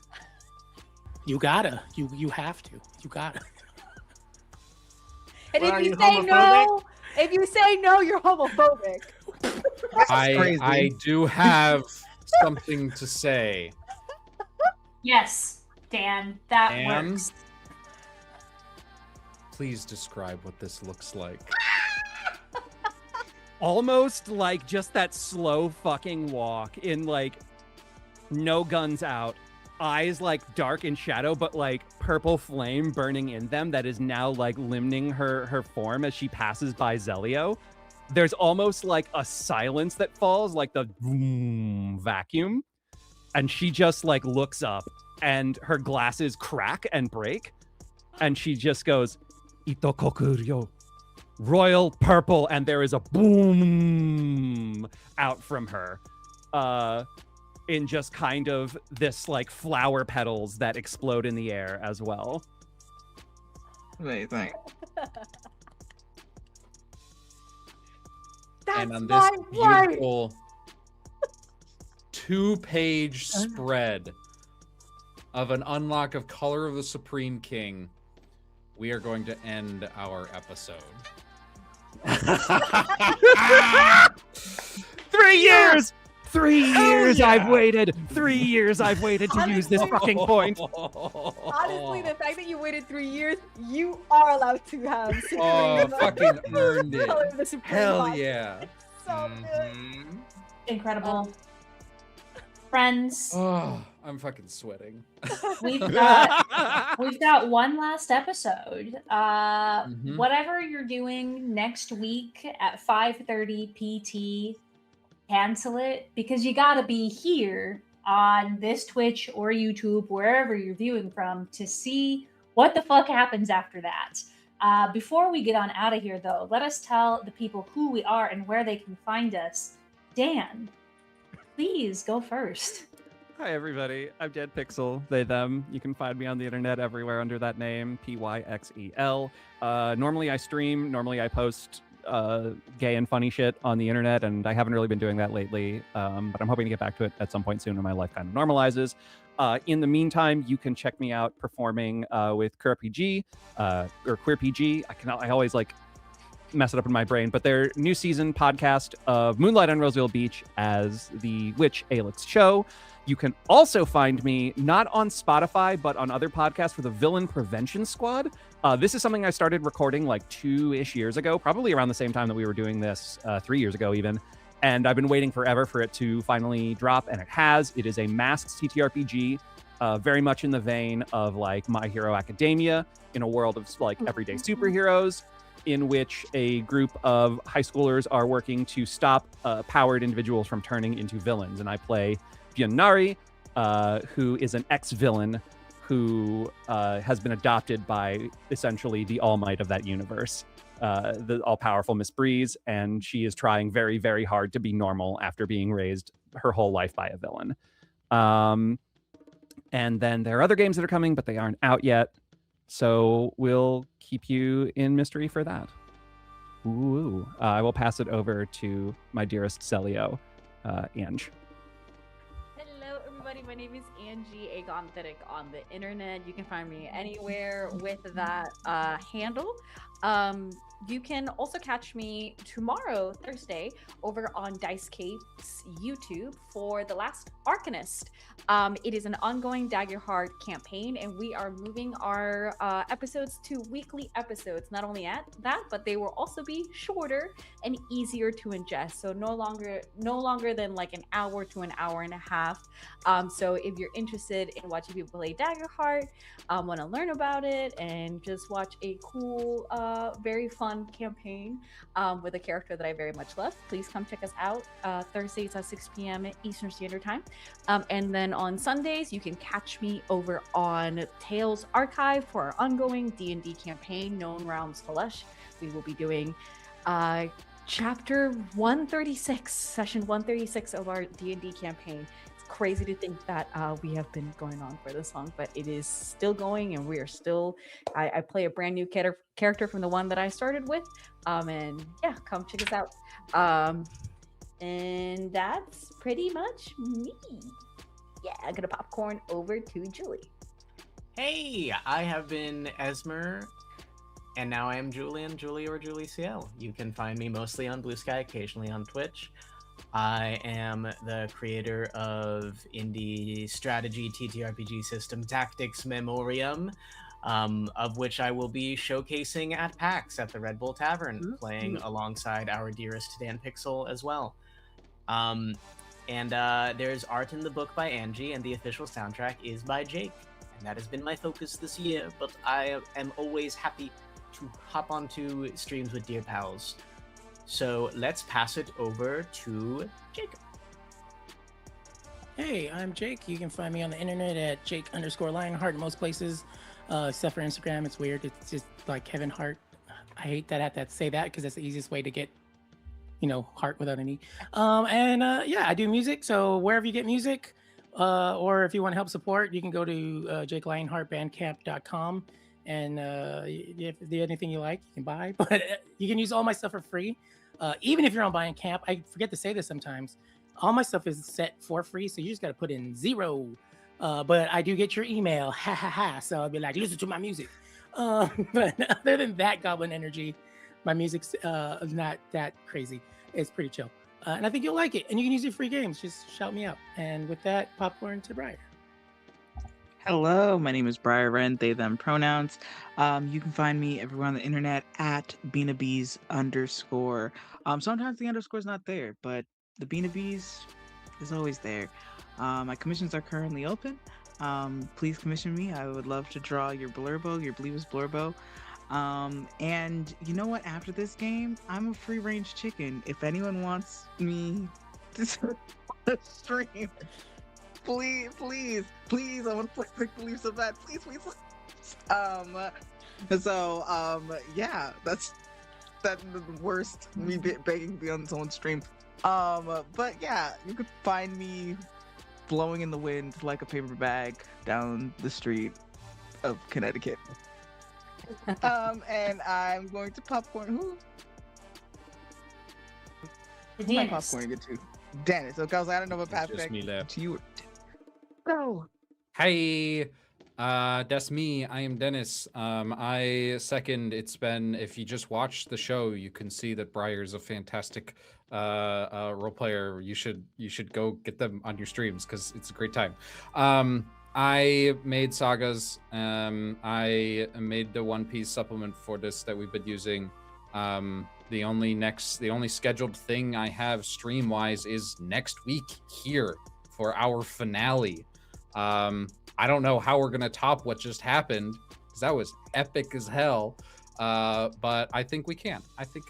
You gotta. You have to. You gotta. And What, are if you you say homophobic? no, if you say no, you're homophobic. Crazy. I do have something to say. Yes, Dan, that Dan? works. Please describe what this looks like. Almost like just that slow fucking walk in like no guns out, eyes like dark in shadow, but like purple flame burning in them that is now like limiting her form as she passes by Zelio. There's almost like a silence that falls, like the vacuum, and she just like looks up and her glasses crack and break, and she just goes, Itokokuryo, royal purple, and there is a boom out from her. In just kind of this like flower petals that explode in the air as well. Amazing. That's And on this my wife. beautiful 2-page spread of an unlock of Color of the Supreme King, we are going to end our episode. 3 years! 3 years yeah! I've waited! 3 years I've waited to use this fucking point. Honestly, the fact that you waited 3 years, you are allowed to have Supreme. Oh, fucking earned it. Color of the Supreme Hell Box. yeah. So good. Mhm. Incredible. Friends, Oh, I'm fucking sweating. we've got one last episode. Mhm. Whatever you're doing next week at 5:30 PT, cancel it because you gotta be here on this Twitch or YouTube, wherever you're viewing from, to see what the fuck happens after that. Before we get on out of here, though, let us tell the people who we are and where they can find us. Dan, please go first. Hi everybody, I'm Dead Pixel, they, them. You can find me on the internet everywhere under that name, PYXEL. Normally I stream, normally I post gay and funny shit on the internet, and I haven't really been doing that lately, but I'm hoping to get back to it at some point soon when my life kind of normalizes. In the meantime, you can check me out performing with QueerPG, or QueerPG. I always like mess it up in my brain, but their new season podcast of Moonlight on Roseville Beach as the Witch Alex Show. You can also find me not on Spotify, but on other podcasts for the Villain Prevention Squad. This is something I started recording like 2-ish years ago, probably around the same time that we were doing this, 3 years ago even. And I've been waiting forever for it to finally drop, and it has. It is a masked TTRPG, very much in the vein of like My Hero Academia, in a world of like everyday superheroes, in which a group of high schoolers are working to stop powered individuals from turning into villains. And I play Byanari, who is an ex-villain who has been adopted by essentially the All Might of that universe, the all-powerful Miss Breeze, and she is trying very, very hard to be normal after being raised her whole life by a villain. And then there are other games that are coming, but they aren't out yet. So we'll keep you in mystery for that. Ooh. I will pass it over to my dearest Celio, Ange. Hello, everybody. My name is Angie Agonthetic on the internet. You can find me anywhere with that handle. You can also catch me tomorrow, Thursday, over on Dice Cape's YouTube for The Last Arcanist. It is an ongoing Daggerheart campaign, and we are moving our episodes to weekly episodes. Not only at that, but they will also be shorter and easier to ingest. So no longer than like an hour to an hour and a half. So if you're interested in watching people play Daggerheart, want to learn about it, and just watch a cool, very fun campaign with a character that I very much love, please come check us out Thursdays at 6 p.m. Eastern Standard Time. And then on Sundays, you can catch me over on Tales Archive for our ongoing D&D campaign, Known Realms Flush. We will be doing chapter 136, session 136 of our D&D campaign. Crazy to think that we have been going on for this long, but it is still going, and we are still. I play a brand new character from the one that I started with, and yeah, come check us out. And that's pretty much me. Yeah, I'm gonna popcorn over to Julie. Hey, I have been Esmer, and now I am Julian, Julie, or Julie CL. You can find me mostly on Blue Sky, occasionally on Twitch. I am the creator of indie strategy TTRPG system Tactics Memoriam, of which I will be showcasing at PAX at the Red Bull Tavern, playing alongside our dearest Dan Pixel as well. And there's art in the book by Angie, and the official soundtrack is by Jake. And that has been my focus this year, but I am always happy to hop onto streams with dear pals. So let's pass it over to Jacob. Hey, I'm Jake. You can find me on the internet at Jake_Lionheart in most places, except for Instagram. It's weird. It's just like Kevin Hart. I hate that I have to say that because that's the easiest way to get, Hart without an E. Yeah, I do music. So wherever you get music, or if you want to help support, you can go to JakeLionheartBandcamp.com. And if there's anything you like, you can buy. But you can use all my stuff for free. Even if you're on Bandcamp, I forget to say this sometimes. All my stuff is set for free, so you just got to put in 0. But I do get your email, ha ha ha. So I'll be like, listen to my music. But other than that, Goblin Energy, my music's not that crazy. It's pretty chill. And I think you'll like it. And you can use your free games. Just shout me out. And with that, popcorn to Briar. Hello, my name is Briar Wren, they, them pronouns. You can find me everywhere on the internet at Beanabees_. Sometimes the underscore is not there, but the Beanabees is always there. My commissions are currently open. Please commission me. I would love to draw your blurbo, your Bleevis blurbo. And you know what? After this game, I'm a free-range chicken. If anyone wants me to stream, please, I want to play Quick Believe so bad. Please. Yeah, that's the worst, me begging to be on someone's stream. But yeah, you could find me blowing in the wind like a paper bag down the street of Connecticut. And I'm going to popcorn. Who am I popcorning it to? Dennis. Okay, I don't know what path back to you. Go. Hey, that's me. I am Dennis. I second. It's been. If you just watch the show, you can see that Briar's a fantastic role player. You should go get them on your streams because it's a great time. I made Sagas. I made the One Piece supplement for this that we've been using. The only scheduled thing I have stream wise is next week here for our finale. I don't know how we're gonna top what just happened because that was epic as hell. But I think we can. I think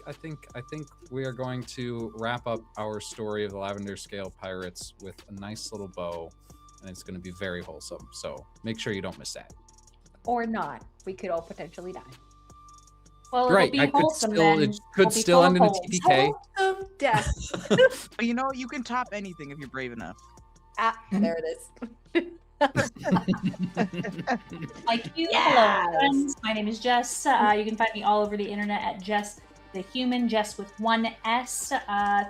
we are going to wrap up our story of the Lavender Scale Pirates with a nice little bow, and it's going to be very wholesome. So make sure you don't miss that. Or not. We could all potentially die. Well, right. It'll be wholesome then. It could still end in a TPK. Wholesome death. But you know, you can top anything if you're brave enough. There it is. Like you, Yes. hello friends. My name is Jess. You can find me all over the internet at Jess the Human, Jess with one S.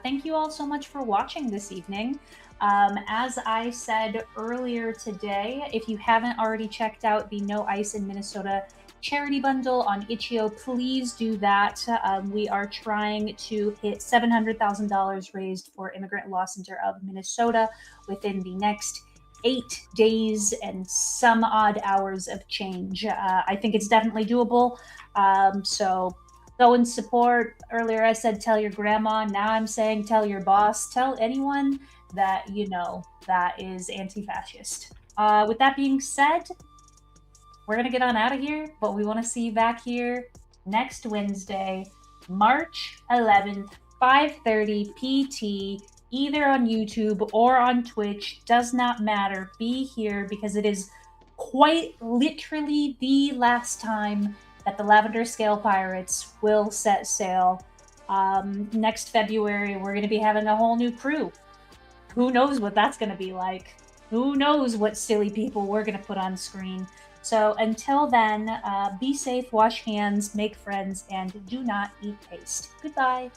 Thank you all so much for watching this evening. As I said earlier today, if you haven't already checked out the No Ice in Minnesota charity bundle on Itch.io, please do that. We are trying to hit $700,000 raised for Immigrant Law Center of Minnesota within the next 8 days and some odd hours of change. I think it's definitely doable. So go and support. Earlier I said tell your grandma. Now I'm saying tell your boss. Tell anyone that you know that is anti-fascist. With that being said, we're going to get on out of here, but we want to see you back here next Wednesday, March 11th, 5:30 PT, either on YouTube or on Twitch. Does not matter. Be here because it is quite literally the last time that the Lavender Scale Pirates will set sail. Next February, we're going to be having a whole new crew. Who knows what that's going to be like? Who knows what silly people we're going to put on screen? So until then, be safe, wash hands, make friends, and do not eat paste. Goodbye.